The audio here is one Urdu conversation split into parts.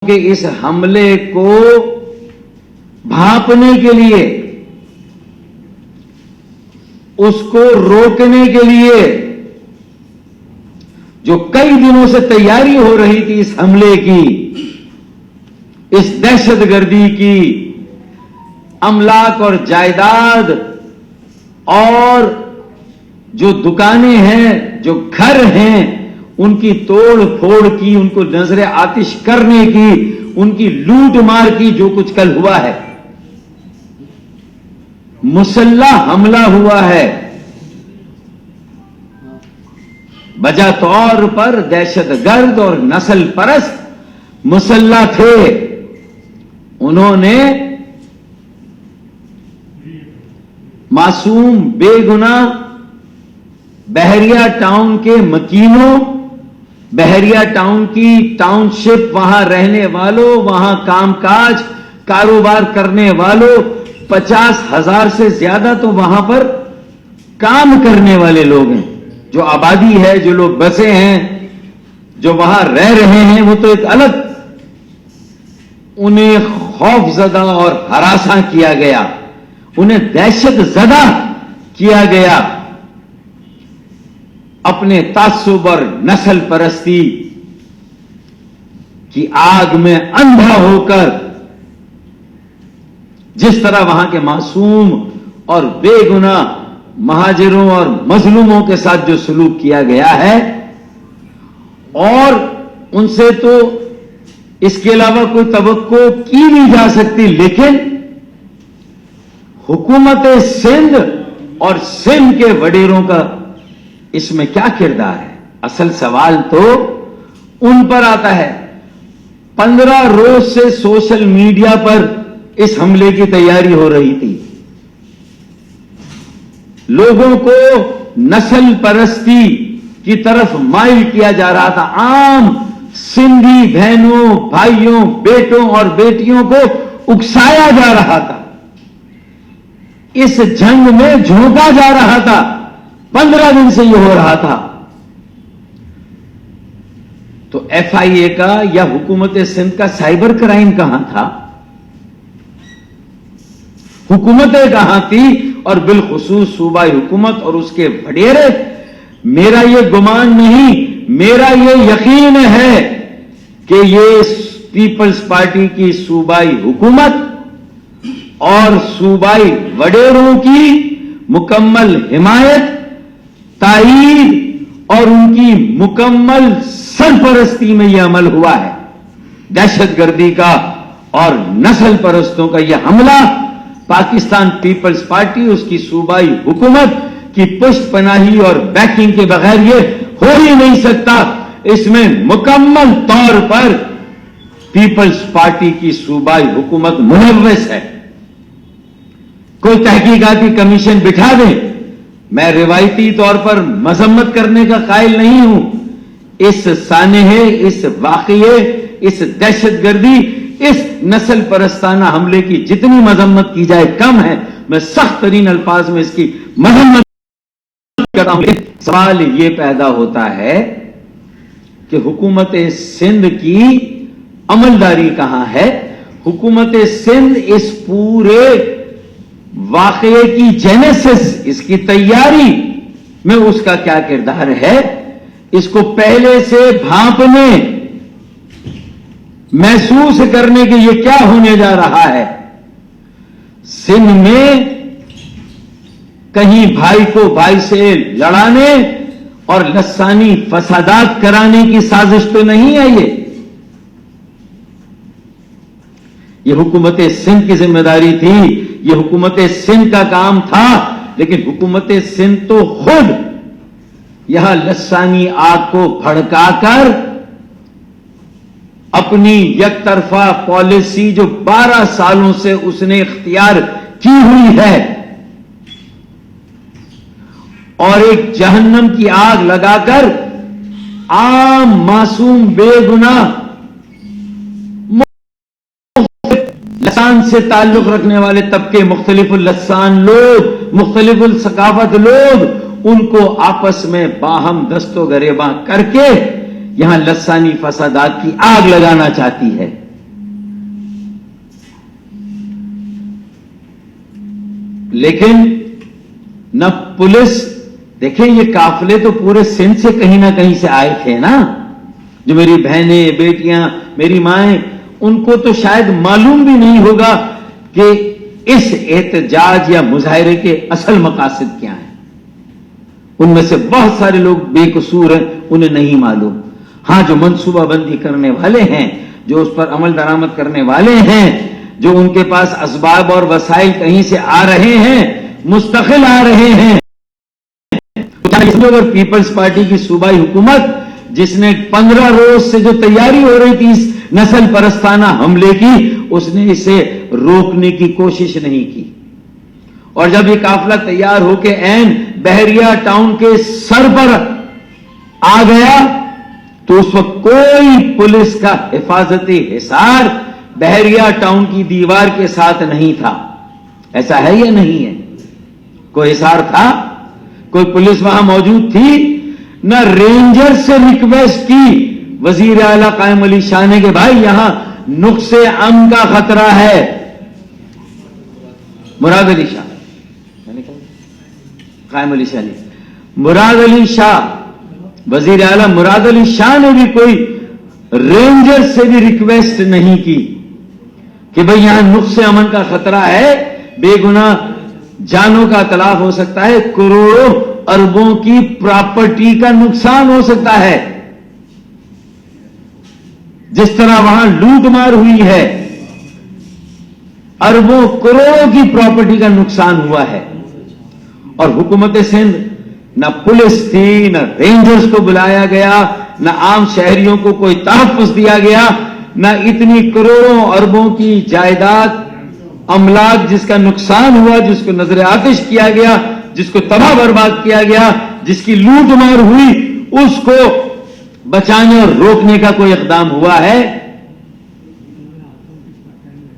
کے اس حملے کو بھانپنے کے لیے، اس کو روکنے کے لیے جو کئی دنوں سے تیاری ہو رہی تھی اس حملے کی، اس دہشت گردی کی، املاک اور جائیداد اور جو دکانیں ہیں، جو گھر ہیں، ان کی توڑ پھوڑ کی، ان کو نظر آتش کرنے کی، ان کی لوٹ مار کی، جو کچھ کل ہوا ہے، مسلح حملہ ہوا ہے، بجا طور پر دہشت گرد اور نسل پرست مسلح تھے۔ انہوں نے معصوم بے گناہ بحریہ ٹاؤن کے مکینوں، بحریہ ٹاؤن کی ٹاؤن شپ، وہاں رہنے والوں، وہاں کام کاج کاروبار کرنے والوں، 50,000 سے زیادہ تو وہاں پر کام کرنے والے لوگ ہیں۔ جو آبادی ہے، جو لوگ بسے ہیں، جو وہاں رہ رہے ہیں، وہ تو ایک الگ، انہیں خوف زدہ اور ہراساں کیا گیا، انہیں دہشت زدہ کیا گیا، اپنے تعصب اور نسل پرستی کی آگ میں اندھا ہو کر جس طرح وہاں کے معصوم اور بے گناہ مہاجروں اور مظلوموں کے ساتھ جو سلوک کیا گیا ہے، اور ان سے تو اس کے علاوہ کوئی توقع کی نہیں جا سکتی، لیکن حکومت سندھ اور سندھ کے وڈیروں کا اس میں کیا کردار ہے؟ اصل سوال تو ان پر آتا ہے۔ 15 روز سے سوشل میڈیا پر اس حملے کی تیاری ہو رہی تھی، لوگوں کو نسل پرستی کی طرف مائل کیا جا رہا تھا، عام سندھی بہنوں، بھائیوں، بیٹوں اور بیٹیوں کو اکسایا جا رہا تھا، اس جنگ میں جھونکا جا رہا تھا۔ 15 دن سے یہ ہو رہا تھا، تو ایف آئی اے کا یا حکومت سندھ کا سائبر کرائم کہاں تھا؟ حکومتیں کہاں تھی؟ اور بالخصوص صوبائی حکومت اور اس کے وڈیرے۔ میرا یہ گمان نہیں، میرا یہ یقین ہے کہ یہ پیپلز پارٹی کی صوبائی حکومت اور صوبائی وڈیروں کی مکمل حمایت، تائید اور ان کی مکمل سرپرستی میں یہ عمل ہوا ہے۔ دہشت گردی کا اور نسل پرستوں کا یہ حملہ پاکستان پیپلز پارٹی، اس کی صوبائی حکومت کی پشت پناہی اور بیکنگ کے بغیر یہ ہو ہی نہیں سکتا۔ اس میں مکمل طور پر پیپلز پارٹی کی صوبائی حکومت ملوث ہے۔ کوئی تحقیقاتی کمیشن بٹھا دیں، میں روایتی طور پر مذمت کرنے کا قائل نہیں ہوں، اس سانحے، اس واقعے، اس دہشت گردی، اس نسل پرستانہ حملے کی جتنی مذمت کی جائے کم ہے۔ میں سخت ترین الفاظ میں اس کی مذمت کرتا ہوں، لیکن سوال یہ پیدا ہوتا ہے کہ حکومت سندھ کی عملداری کہاں ہے؟ حکومت سندھ اس پورے واقعے کی جینیسس، اس کی تیاری میں اس کا کیا کردار ہے؟ اس کو پہلے سے بھانپنے، محسوس کرنے کے یہ کیا ہونے جا رہا ہے۔ سندھ میں کہیں بھائی کو بھائی سے لڑانے اور لسانی فسادات کرانے کی سازش تو نہیں ہے۔ یہ حکومت سندھ کی ذمہ داری تھی، یہ حکومت سندھ کا کام تھا، لیکن حکومت سندھ تو خود یہاں لسانی آگ کو بھڑکا کر اپنی یک طرفہ پالیسی جو 12 سالوں سے اس نے اختیار کی ہوئی ہے اور ایک جہنم کی آگ لگا کر عام معصوم بے گناہ لسان سے تعلق رکھنے والے طبقے، مختلف اللسان لوگ، مختلف الثقافت لوگ، ان کو آپس میں باہم دست و گریباں کر کے یہاں لسانی فسادات کی آگ لگانا چاہتی ہے۔ لیکن نہ پولیس، دیکھیں یہ قافلے تو پورے سندھ سے کہیں نہ کہیں سے آئے تھے نا، جو میری بہنیں، بیٹیاں، میری مائیں، ان کو تو شاید معلوم بھی نہیں ہوگا کہ اس احتجاج یا مظاہرے کے اصل مقاصد کیا ہیں۔ ان میں سے بہت سارے لوگ بے قصور ہیں، انہیں نہیں معلوم۔ ہاں، جو منصوبہ بندی کرنے والے ہیں، جو اس پر عمل درآمد کرنے والے ہیں، جو ان کے پاس اسباب اور وسائل کہیں سے آ رہے ہیں، مستقل آ رہے ہیں۔ اور پیپلز پارٹی کی صوبائی حکومت جس نے 15 روز سے جو تیاری ہو رہی تھی اس نسل پرستانہ حملے کی، اس نے اسے روکنے کی کوشش نہیں کی۔ اور جب یہ قافلہ تیار ہو کے عین بحریہ ٹاؤن کے سر پر آ گیا تو اس وقت کوئی پولیس کا حفاظتی حصار بحریہ ٹاؤن کی دیوار کے ساتھ نہیں تھا۔ ایسا ہے یا نہیں ہے؟ کوئی حصار تھا؟ کوئی پولیس وہاں موجود تھی؟ نہ رینجر سے ریکویسٹ کی وزیر اعلیٰ قائم علی شاہ نے کہ بھائی یہاں نقص امن کا خطرہ ہے۔ مراد علی شاہ، قائم علی شاہ نے، مراد علی شاہ، وزیر اعلیٰ مراد علی شاہ نے بھی کوئی رینجر سے بھی ریکویسٹ نہیں کی کہ بھئی یہاں نقص امن کا خطرہ ہے، بے گناہ جانوں کا تلاف ہو سکتا ہے، کروڑوں اربوں کی پراپرٹی کا نقصان ہو سکتا ہے۔ جس طرح وہاں لوٹ مار ہوئی ہے، اربوں کروڑوں کی پراپرٹی کا نقصان ہوا ہے، اور حکومت سندھ نہ پولیس تھی، نہ رینجرز کو بلایا گیا، نہ عام شہریوں کو کوئی تحفظ دیا گیا، نہ اتنی کروڑوں اربوں کی جائیداد، املاک جس کا نقصان ہوا، جس کو نظر آتش کیا گیا، جس کو تباہ برباد کیا گیا، جس کی لوٹ مار ہوئی، اس کو بچانے اور روکنے کا کوئی اقدام ہوا ہے؟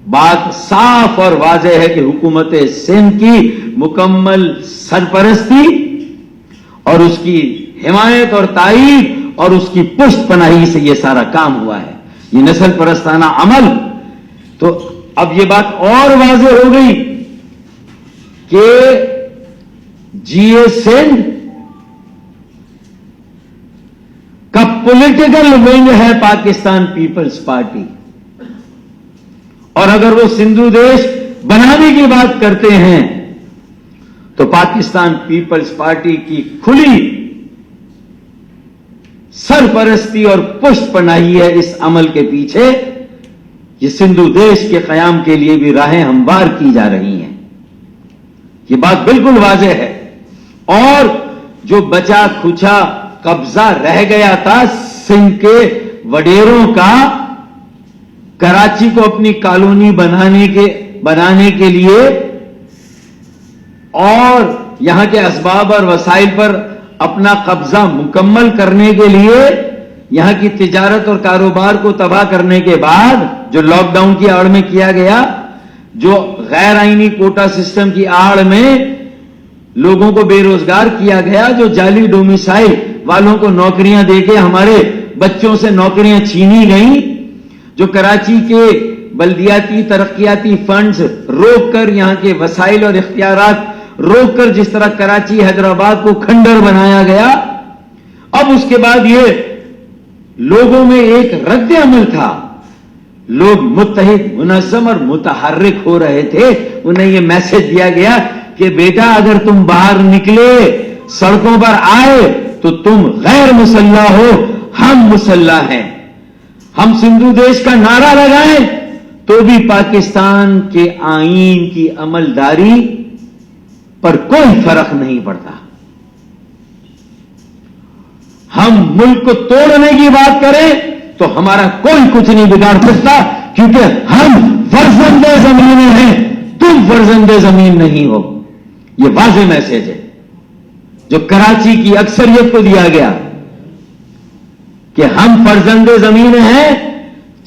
بات صاف اور واضح ہے کہ حکومت سندھ کی مکمل سرپرستی اور اس کی حمایت اور تائید اور اس کی پشت پناہی سے یہ سارا کام ہوا ہے، یہ نسل پرستانہ عمل۔ تو اب یہ بات اور واضح ہو گئی کہ جی اے سندھ کا پولیٹیکل ونگ ہے پاکستان پیپلز پارٹی، اور اگر وہ سندھو دیش بنانے کی بات کرتے ہیں تو پاکستان پیپلز پارٹی کی کھلی سرپرستی اور پشت پناہی ہے اس عمل کے پیچھے۔ یہ سندھو دیش کے قیام کے لیے بھی راہیں ہموار کی جا رہی ہیں، یہ بات بالکل واضح ہے۔ اور جو بچا کھچا قبضہ رہ گیا تھا سندھ کے وڈیروں کا کراچی کو اپنی کالونی بنانے کے لیے اور یہاں کے اسباب اور وسائل پر اپنا قبضہ مکمل کرنے کے لیے، یہاں کی تجارت اور کاروبار کو تباہ کرنے کے بعد جو لاک ڈاؤن کی آڑ میں کیا گیا، جو غیر آئینی کوٹا سسٹم کی آڑ میں لوگوں کو بے روزگار کیا گیا، جو جعلی ڈومیسائل والوں کو نوکریاں دے کے ہمارے بچوں سے نوکریاں چھینی گئیں، جو کراچی کے بلدیاتی ترقیاتی فنڈز روک کر یہاں کے وسائل اور اختیارات روک کر جس طرح کراچی حیدرآباد کو کھنڈر بنایا گیا، اب اس کے بعد یہ لوگوں میں ایک رد عمل تھا، لوگ متحد، منظم اور متحرک ہو رہے تھے۔ انہیں یہ میسج دیا گیا کہ بیٹا اگر تم باہر نکلے، سڑکوں پر آئے تو تم غیر مسلح ہو، ہم مسلح ہیں۔ ہم سندھو دیش کا نعرہ لگائیں تو بھی پاکستان کے آئین کی عملداری پر کوئی فرق نہیں پڑتا۔ ہم ملک کو توڑنے کی بات کریں تو ہمارا کوئی کچھ نہیں بگاڑ سکتا، کیونکہ ہم فرزند زمین ہیں، تم فرزند زمین نہیں ہو۔ یہ واضح میسج ہے جو کراچی کی اکثریت کو دیا گیا کہ ہم فرزند زمین ہیں۔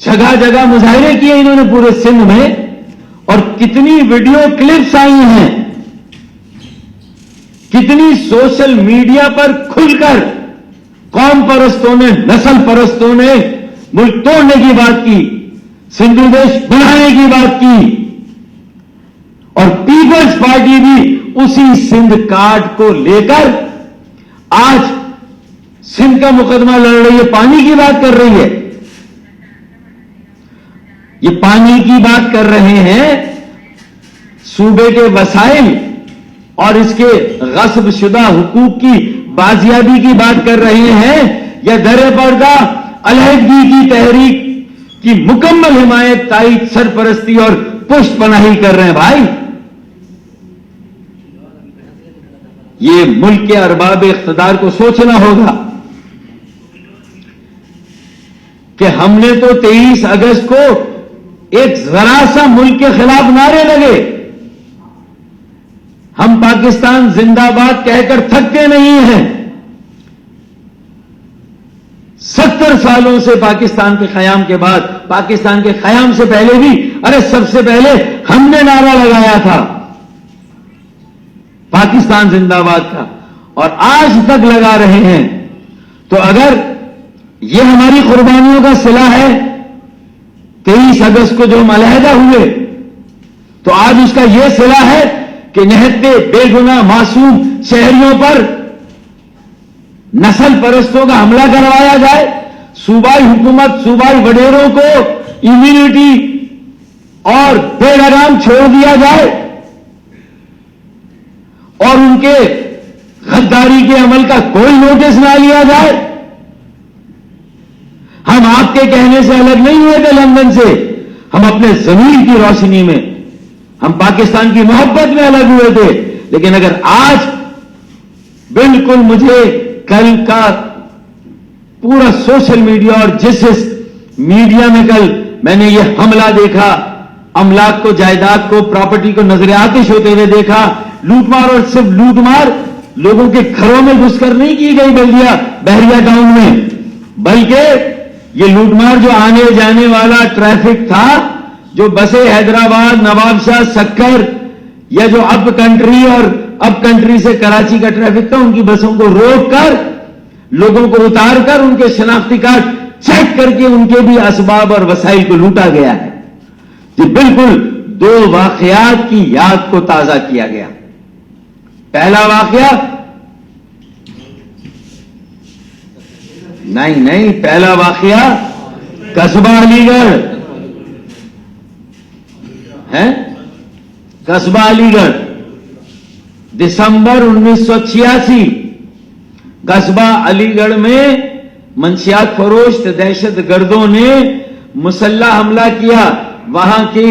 جگہ جگہ مظاہرے کیے انہوں نے پورے سندھ میں، اور کتنی ویڈیو کلپس آئی ہیں، کتنی سوشل میڈیا پر کھل کر قوم پرستوں نے، نسل پرستوں نے ملک توڑنے کی بات کی، سندھو دیش بنانے کی بات کی، اور پیپلز پارٹی بھی اسی سندھ کارڈ کو لے کر آج سندھ کا مقدمہ لڑ رہی ہے، پانی کی بات کر رہی ہے. یہ پانی کی بات کر رہے ہیں، صوبے کے وسائل اور اس کے غصب شدہ حقوق کی بازیابی کی بات کر رہے ہیں، یا در پردہ علیحدگی کی تحریک کی مکمل حمایت، تائید، سرپرستی اور پشت پناہی کر رہے ہیں. بھائی یہ ملک کے ارباب اقتدار کو سوچنا ہوگا کہ ہم نے تو 23 اگست کو ایک ذرا سا ملک کے خلاف نعرے لگے، ہم پاکستان زندہ باد کہہ کر تھکتے نہیں ہیں. 70 سالوں سے پاکستان کے قیام کے بعد، پاکستان کے قیام سے پہلے بھی، سب سے پہلے ہم نے نعرہ لگایا تھا پاکستان زندہ باد کا، اور آج تک لگا رہے ہیں. تو اگر یہ ہماری قربانیوں کا صلہ ہے 23 اگست کو جو ہم علیحدہ ہوئے، تو آج اس کا یہ صلہ ہے کہ نہتے بے گناہ معصوم شہریوں پر نسل پرستوں کا حملہ کروایا جائے، صوبائی حکومت، صوبائی وڈیروں کو امیونٹی اور بے لگام چھوڑ دیا جائے، اور ان کے غداری کے عمل کا کوئی نوٹس نہ لیا جائے. ہم آپ کے کہنے سے الگ نہیں ہوئے تھے لندن سے، ہم اپنے ضمیر کی روشنی میں، ہم پاکستان کی محبت میں الگ ہوئے تھے. لیکن اگر آج بالکل مجھے کل کا پورا سوشل میڈیا اور جس میڈیا میں کل میں نے یہ حملہ دیکھا، املاک کو، جائیداد کو، پراپرٹی کو نظر آتش ہوتے ہوئے دیکھا، لوٹ مار، اور صرف لوٹ مار لوگوں کے گھروں میں گھس کر نہیں کی گئی بحریہ ٹاؤن میں، بلکہ یہ لوٹ مار جو آنے جانے والا ٹریفک تھا، جو بسیں حیدرآباد، نواب شاہ، سکر، یا جو اپ کنٹری اور اپ کنٹری سے کراچی کا ٹریفک تھا، ان کی بسوں کو روک کر، لوگوں کو اتار کر، ان کے شناختی کارڈ چیک کر کے ان کے بھی اسباب اور وسائل کو لوٹا گیا ہے. یہ بالکل 2 واقعات کی یاد کو تازہ کیا گیا. پہلا واقعہ پہلا واقعہ قصبہ علی گڑھ ہے، قصبہ علی گڑھ دسمبر 1986. قصبہ علی گڑھ میں منشیات فروش دہشت گردوں نے مسلح حملہ کیا، وہاں کی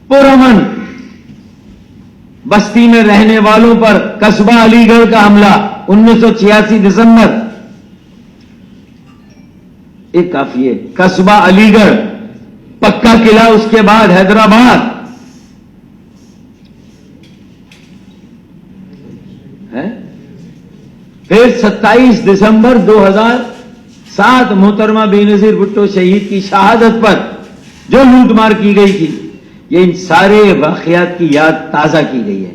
پرامن بستی میں رہنے والوں پر قصبہ علی گڑھ کا حملہ 1986 دسمبر. ایک کافی ہے، قصبہ علی گڑھ، پکا قلعہ، اس کے بعد حیدرآباد ہے. پھر 27 دسمبر 2007 محترمہ بے نظیر بھٹو شہید کی شہادت پر جو لوٹ مار کی گئی تھی، یہ ان سارے واقعات کی یاد تازہ کی گئی ہے.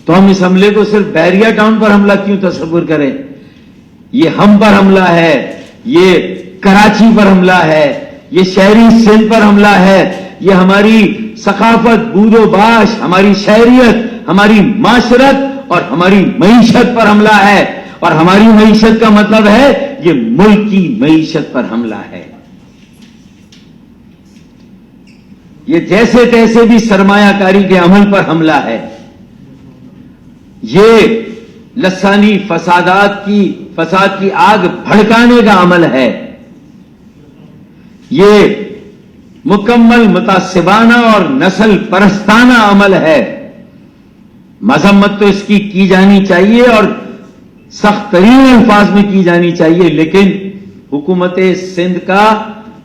تو ہم اس حملے کو صرف بحریہ ٹاؤن پر حملہ کیوں تصور کریں؟ یہ ہم پر حملہ ہے، یہ کراچی پر حملہ ہے، یہ شہری سندھ پر حملہ ہے، یہ ہماری ثقافت، بود و باش، ہماری شہریت، ہماری معاشرت اور ہماری معیشت پر حملہ ہے. اور ہماری معیشت کا مطلب ہے یہ ملک کی معیشت پر حملہ ہے. یہ جیسے تیسے بھی سرمایہ کاری کے عمل پر حملہ ہے. یہ لسانی فساد کی آگ بھڑکانے کا عمل ہے. یہ مکمل متعصبانہ اور نسل پرستانہ عمل ہے. مذمت تو اس کی جانی چاہیے اور سخت ترین الفاظ میں کی جانی چاہیے، لیکن حکومت سندھ کا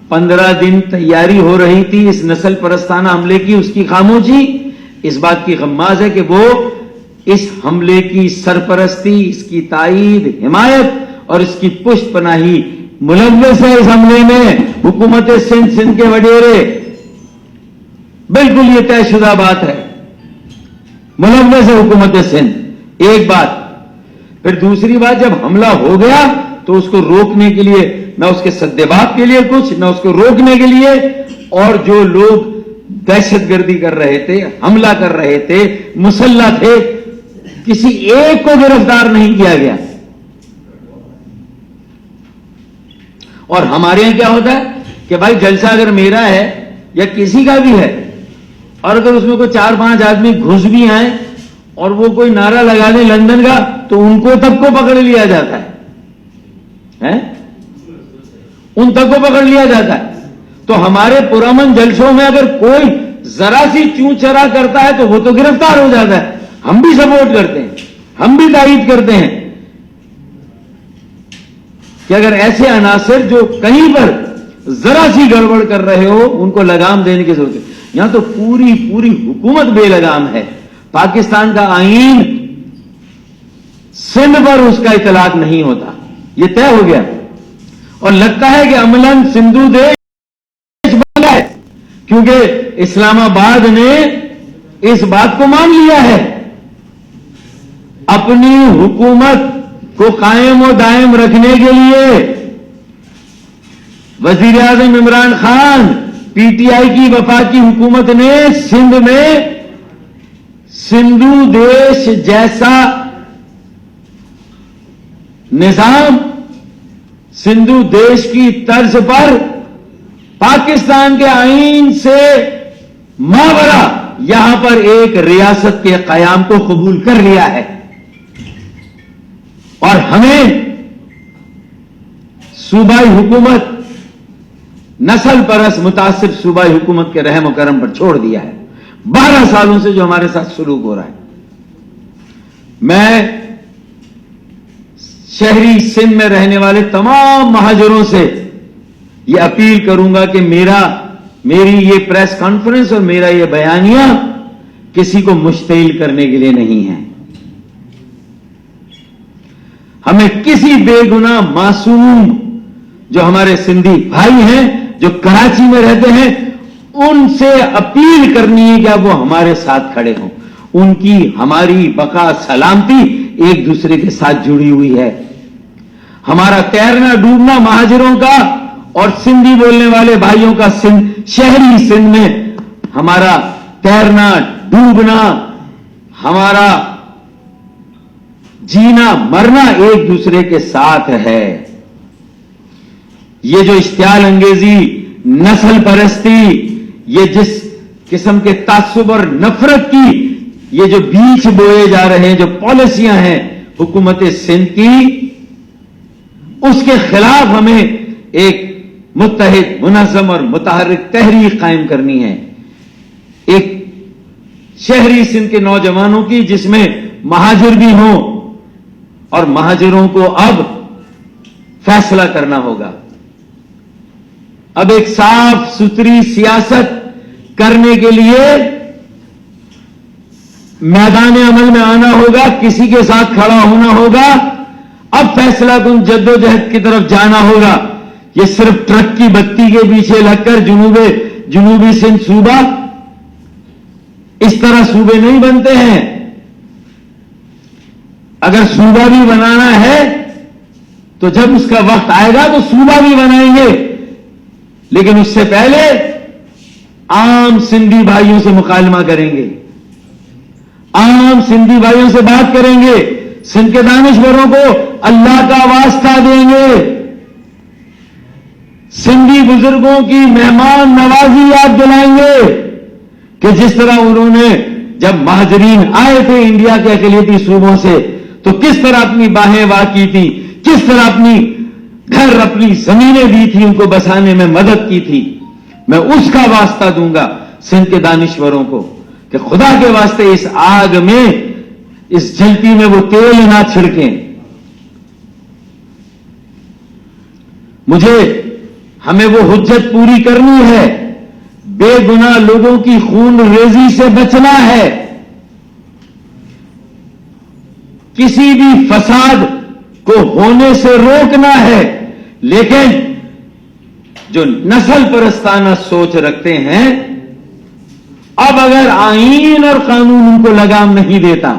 15 دن تیاری ہو رہی تھی اس نسل پرستانہ حملے کی، اس کی خاموشی اس بات کی غماز ہے کہ وہ اس حملے کی سرپرستی، اس کی تائید، حمایت اور اس کی پشت پناہی ملوث ہے. اس حملے میں حکومت سندھ کے وڈیرے، بالکل یہ طے شدہ بات ہے، ملوث ہے حکومت سندھ. ایک بات. پھر دوسری بات، جب حملہ ہو گیا تو اس کو روکنے کے لیے نہ اس کے سدباب کے لیے کچھ، نہ اس کو روکنے کے لیے، اور جو لوگ دہشت گردی کر رہے تھے, حملہ کر رہے تھے, مسلح تھے, کسی ایک کو گرفتار نہیں کیا گیا. اور ہمارے یہاں کیا ہوتا ہے کہ بھائی جلسہ اگر میرا ہے یا کسی کا بھی ہے, اور اگر اس میں کوئی 4-5 آدمی گھس بھی آئیں اور وہ کوئی نعرہ لگا دیں لندن کا, تو ان کو تب کو پکڑ لیا جاتا ہے, ان تک کو پکڑ لیا جاتا ہے. تو ہمارے پرامن جلسوں میں اگر کوئی ذرا سی چوں چرا کرتا ہے تو وہ تو گرفتار ہو جاتا ہے. ہم بھی سپورٹ کرتے ہیں, ہم بھی تائید کرتے ہیں کہ اگر ایسے عناصر جو کہیں پر ذرا سی گڑبڑ کر رہے ہو ان کو لگام دینے کی ضرورت ہے. یہاں تو پوری حکومت بے لگام ہے. پاکستان کا آئین سندھ پر اس کا اطلاق نہیں ہوتا, یہ طے ہو گیا. اور لگتا ہے کہ عملاً سندھو دیش بن گیا ہے, کیونکہ اسلام آباد نے اس بات کو مان لیا ہے. اپنی حکومت کو قائم و دائم رکھنے کے لیے وزیر اعظم Imran Khan, P T I کی وفاقی حکومت نے سندھ میں سندھو دیش جیسا نظام, سندھو دیش کی طرز پر پاکستان کے آئین سے ماورا یہاں پر ایک ریاست کے قیام کو قبول کر لیا ہے. اور ہمیں صوبائی حکومت, نسل پرست متعصب صوبائی حکومت کے رحم و کرم پر چھوڑ دیا ہے. 12 سالوں سے جو ہمارے ساتھ سلوک ہو رہا ہے. میں شہری سندھ میں رہنے والے تمام مہاجروں سے یہ اپیل کروں گا کہ میری یہ پریس کانفرنس اور میرا یہ بیانیہ کسی کو مشتعل کرنے کے لیے نہیں ہے. ہمیں کسی بے گناہ معصوم جو ہمارے سندھی بھائی ہیں جو کراچی میں رہتے ہیں ان سے اپیل کرنی ہے کہ وہ ہمارے ساتھ کھڑے ہوں. ان کی ہماری بقا سلامتی ایک دوسرے کے ساتھ جڑی ہوئی ہے. ہمارا تیرنا ڈوبنا مہاجروں کا اور سندھی بولنے والے بھائیوں کا شہری سندھ میں ہمارا تیرنا ڈوبنا, ہمارا جینا مرنا ایک دوسرے کے ساتھ ہے. یہ جو اشتعال انگیزی, نسل پرستی, یہ جس قسم کے تعصب اور نفرت کی یہ جو بیج بوئے جا رہے ہیں, جو پالیسیاں ہیں حکومت سندھ کی, اس کے خلاف ہمیں ایک متحد منظم اور متحرک تحریک قائم کرنی ہے. ایک شہری سندھ کے نوجوانوں کی جس میں مہاجر بھی ہوں, اور مہاجروں کو اب فیصلہ کرنا ہوگا. اب ایک صاف ستھری سیاست کرنے کے لیے میدان عمل میں آنا ہوگا, کسی کے ساتھ کھڑا ہونا ہوگا. اب فیصلہ کن جدوجہد کی طرف جانا ہوگا. یہ صرف ٹرک کی بتی کے پیچھے لگ کر جنوبی سندھ صوبہ, اس طرح صوبے نہیں بنتے ہیں. اگر صوبہ بھی بنانا ہے تو جب اس کا وقت آئے گا تو صوبہ بھی بنائیں گے, لیکن اس سے پہلے عام سندھی بھائیوں سے مکالمہ کریں گے, عام سندھی بھائیوں سے بات کریں گے, سندھ کے دانشوروں کو اللہ کا واسطہ دیں گے, سندھی بزرگوں کی مہمان نوازی یاد دلائیں گے کہ جس طرح انہوں نے جب مہاجرین آئے تھے انڈیا کے اقلیتی صوبوں سے تو کس طرح اپنی باہیں واہ کی تھی, کس طرح اپنی گھر اپنی زمینیں دی تھی, ان کو بسانے میں مدد کی تھی. میں اس کا واسطہ دوں گا سندھ کے دانشوروں کو کہ خدا کے واسطے اس آگ میں, اس جلتی میں وہ تیل نہ چھڑکیں. ہمیں وہ حجت پوری کرنی ہے, بے گناہ لوگوں کی خون ریزی سے بچنا ہے, کسی بھی فساد کو ہونے سے روکنا ہے. لیکن جو نسل پرستانہ سوچ رکھتے ہیں, اب اگر آئین اور قانون ان کو لگام نہیں دیتا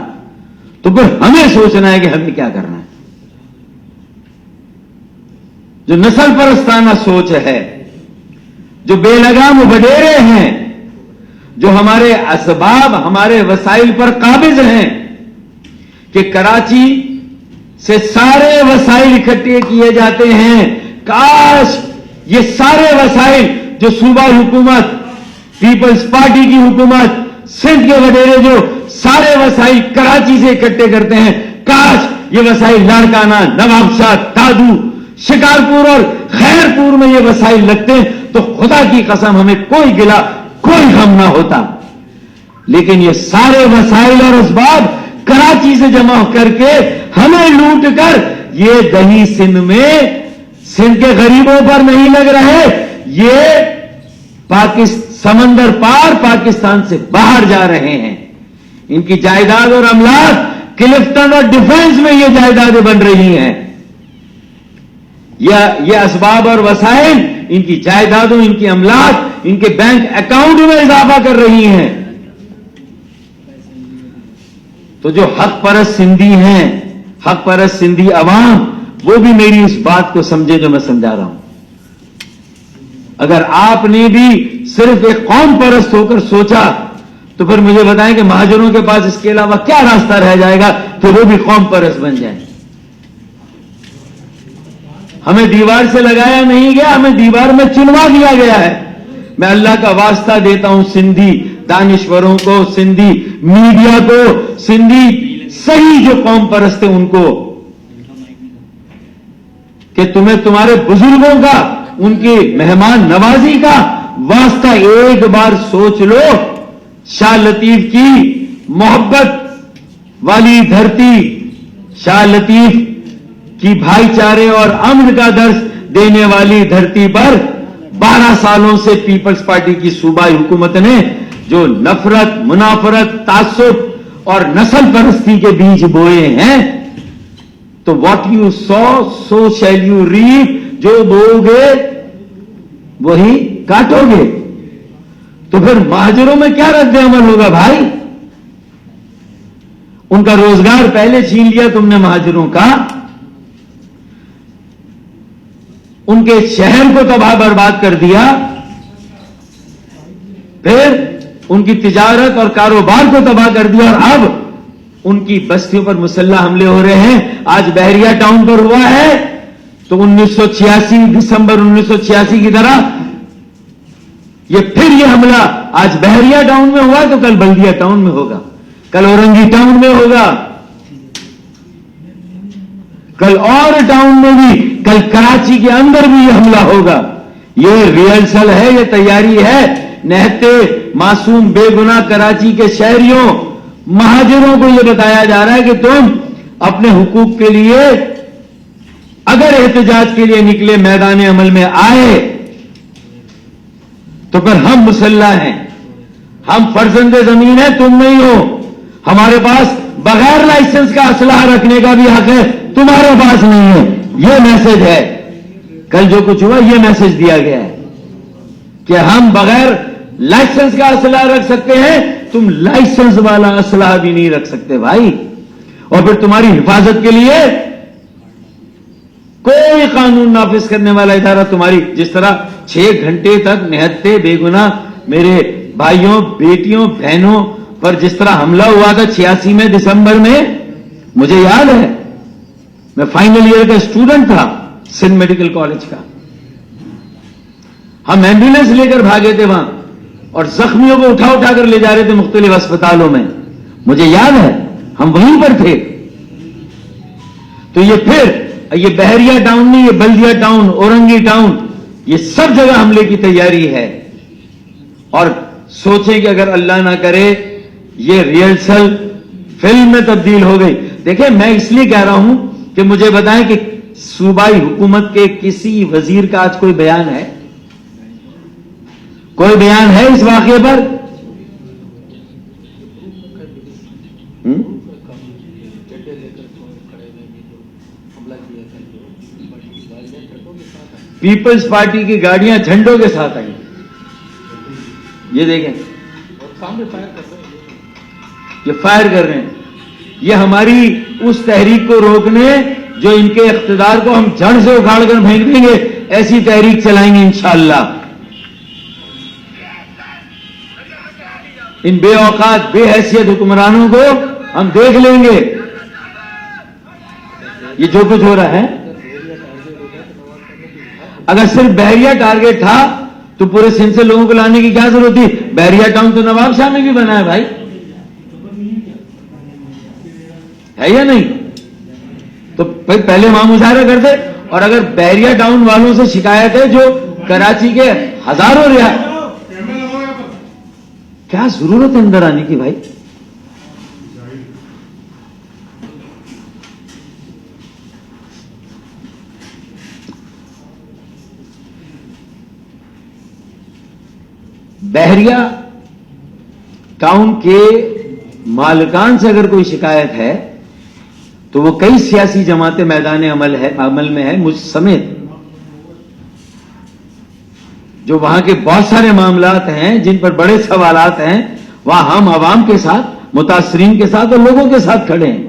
تو پھر ہمیں سوچنا ہے کہ ہمیں کیا کرنا ہے. جو نسل پرستانہ سوچ ہے, جو بے لگام وڈیرے ہیں, جو ہمارے اسباب ہمارے وسائل پر قابض ہیں کہ کراچی سے سارے وسائل اکٹھے کیے جاتے ہیں. کاش یہ سارے وسائل جو صوبہ حکومت پیپلز پارٹی کی حکومت سندھ کے وڈیرے جو سارے وسائل کراچی سے اکٹھے کرتے ہیں, کاش یہ وسائل لاڑکانہ, نواب شاہ, دادو, شکارپور اور خیرپور میں یہ وسائل لگتے ہیں تو خدا کی قسم ہمیں کوئی گلہ کوئی غم نہ ہوتا. لیکن یہ سارے وسائل اور اسباب کراچی سے جمع کر کے ہمیں لوٹ کر یہ دہی سندھ میں سندھ کے غریبوں پر نہیں لگ رہے, یہ سمندر پار پاکستان سے باہر جا رہے ہیں. ان کی جائیداد اور املاک کلفٹن اور ڈیفنس میں یہ جائیدادیں بن رہی ہیں. یہ اسباب اور وسائل ان کی جائیدادوں, ان کی املاک, ان کے بینک اکاؤنٹ میں اضافہ کر رہی ہیں. تو جو حق پرست سندھی ہیں, حق پرست سندھی عوام, وہ بھی میری اس بات کو سمجھے جو میں سمجھا رہا ہوں. اگر آپ نے بھی صرف ایک قوم پرست ہو کر سوچا تو پھر مجھے بتائیں کہ مہاجروں کے پاس اس کے علاوہ کیا راستہ رہ جائے گا کہ وہ بھی قوم پرست بن جائیں. ہمیں دیوار سے لگایا نہیں گیا, ہمیں دیوار میں چنوا دیا گیا ہے. میں اللہ کا واسطہ دیتا ہوں سندھی دانشوروں کو, سندھی میڈیا کو, سندھی صحیح جو قوم پرست ہیں ان کو, کہ تمہیں تمہارے بزرگوں کا, ان کی مہمان نوازی کا واسطہ ایک بار سوچ لو. شاہ لطیف کی محبت والی دھرتی, شاہ لطیف کی بھائی چارے اور امن کا درس دینے والی دھرتی پر 12 سالوں سے پیپلز پارٹی کی صوبائی حکومت نے جو نفرت, منافرت, تعصب اور نسل پرستی کے بیج بوئے ہیں, تو what you sow shall you reap, جو بو گے وہی کاٹو گے. تو پھر مہاجروں میں کیا رد عمل ہوگا بھائی؟ ان کا روزگار پہلے چھین لیا تم نے مہاجروں کا, ان کے شہر کو تباہ برباد کر دیا, پھر ان کی تجارت اور کاروبار کو تباہ کر دیا, اور اب ان کی بستیوں پر مسلح حملے ہو رہے ہیں. آج بحریہ ٹاؤن پر ہوا ہے تو 1986 دسمبر 1986 کی طرح یہ پھر یہ حملہ آج بحریہ ٹاؤن میں ہوا تو کل بلدیہ ٹاؤن میں ہوگا, کل اورنگی ٹاؤن میں ہوگا, کل اور ٹاؤن میں بھی, کل کراچی کے اندر بھی یہ حملہ ہوگا. یہ ریہرسل ہے, یہ تیاری ہے. نہتے معصوم بے گناہ کراچی کے شہریوں, مہاجروں کو یہ بتایا جا رہا ہے کہ تم اپنے حقوق کے لیے اگر احتجاج کے لیے نکلے, میدان عمل میں آئے, تو پھر ہم مسلح ہیں, ہم فرزند زمین ہیں, تم نہیں ہو. ہمارے پاس بغیر لائسنس کا اسلحہ رکھنے کا بھی حق ہے, تمہارے پاس نہیں ہے. یہ میسج ہے. کل جو کچھ ہوا یہ میسج دیا گیا ہے کہ ہم بغیر لائسنس کا اسلحہ رکھ سکتے ہیں, تم لائسنس والا اسلحہ بھی نہیں رکھ سکتے بھائی. اور پھر تمہاری حفاظت کے لیے کوئی قانون نافذ کرنے والا ادارہ تمہاری, جس طرح 6 گھنٹے تک نہتے بے گناہ میرے بھائیوں, بیٹیوں, بہنوں پر جس طرح حملہ ہوا تھا 86 میں دسمبر میں, مجھے یاد ہے, میں فائنل ایئر کا اسٹوڈنٹ تھا سندھ میڈیکل کالج کا. ہم ایمبولینس لے کر بھاگے تھے وہاں اور زخمیوں کو اٹھا اٹھا کر لے جا رہے تھے مختلف اسپتالوں میں, مجھے یاد ہے, ہم وہیں پر تھے. تو یہ پھر یہ بحریہ ٹاؤن نہیں, یہ بلدیہ ٹاؤن, اورنگی ٹاؤن, یہ سب جگہ حملے کی تیاری ہے. اور سوچیں کہ اگر اللہ نہ کرے یہ ریہرسل فلم میں تبدیل ہو گئی. دیکھیں میں اس لیے کہہ رہا ہوں کہ مجھے بتائیں کہ صوبائی حکومت کے کسی وزیر کا آج کوئی بیان ہے, کوئی بیان ہے اس واقعے پر؟ پیپلز پارٹی کی گاڑیاں جھنڈوں کے ساتھ آئی, یہ دیکھیں یہ فائر کر رہے ہیں. یہ ہماری اس تحریک کو روکنے جو ان کے اقتدار کو ہم جڑ سے اکھاڑ کر پھینک دیں گے, ایسی تحریک چلائیں گے انشاءاللہ. ان بے اوقات بے حیثیت حکمرانوں کو ہم دیکھ لیں گے. یہ جو کچھ ہو رہا ہے، اگر صرف بحریہ ٹارگیٹ تھا تو پورے سندھ سے لوگوں کو لانے کی کیا ضرورت تھی؟ بحریہ ٹاؤن تو نواب شاہ نے بھی بنایا بھائی، ہے یا نہیں؟ تو پہلے وہاں مظاہرہ کرتے. اور اگر بحریہ ٹاؤن والوں سے شکایت ہے جو کراچی کے ہزاروں رہا، کیا ضرورت ہے اندر آنے کی بھائی؟ بحریہ ٹاؤن کے مالکان سے اگر کوئی شکایت ہے تو وہ کئی سیاسی جماعتیں میدان عمل میں ہے، مجھ سمیت. جو وہاں کے بہت سارے معاملات ہیں جن پر بڑے سوالات ہیں، وہاں ہم عوام کے ساتھ، متاثرین کے ساتھ اور لوگوں کے ساتھ کھڑے ہیں،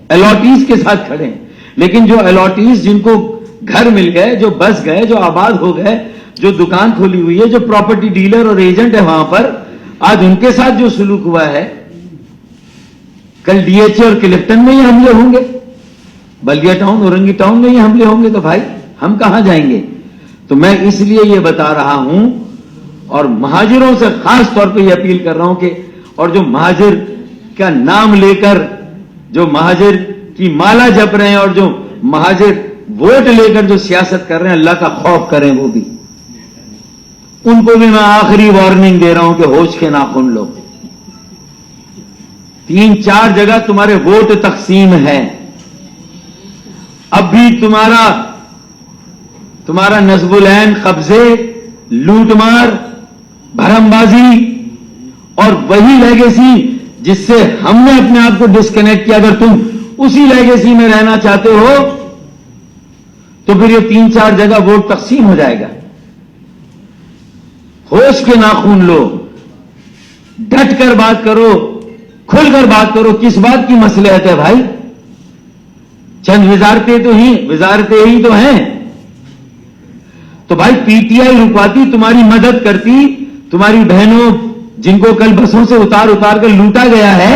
الاٹیز کے ساتھ کھڑے ہیں. لیکن جو الاٹیز جن کو گھر مل گئے، جو بس گئے، جو آباد ہو گئے، جو دکان کھولی ہوئی ہے، جو پراپرٹی ڈیلر اور ایجنٹ ہے وہاں پر، آج ان کے ساتھ جو سلوک ہوا ہے، کل ڈی ایچ اے اور کلفٹن میں یہ حملے ہوں گے، بلدیہ ٹاؤن، اورنگی ٹاؤن میں یہ حملے ہوں گے، تو بھائی ہم کہاں جائیں گے؟ تو میں اس لیے یہ بتا رہا ہوں اور مہاجروں سے خاص طور پہ یہ اپیل کر رہا ہوں کہ، اور جو مہاجر کا نام لے کر، جو مہاجر کی مالا جپ رہے ہیں اور جو مہاجر ووٹ لے کر جو سیاست کر رہے ہیں، اللہ کا خوف کریں. وہ بھی، ان کو بھی میں آخری وارننگ دے رہا ہوں کہ ہوش کے ناخن لو. 3-4 جگہ تمہارے ووٹ تقسیم ہے، اب بھی تمہارا نصب العین، قبضے، لوٹ مار، بھرم بازی اور وہی لیگیسی جس سے ہم نے اپنے آپ کو ڈسکنیکٹ کیا، اگر تم اسی لیگیسی میں رہنا چاہتے ہو تو پھر یہ 3-4 جگہ ووٹ تقسیم ہو جائے گا. ہوش کے ناخن لو، ڈٹ کر بات کرو، کھل کر بات کرو. کس بات کی مصلحت ہے بھائی؟ چند وزارتیں ہی تو ہیں. تو بھائی پی ٹی آئی رکواتی، تمہاری مدد کرتی، تمہاری بہنوں جن کو کل بسوں سے اتار کر لوٹا گیا ہے،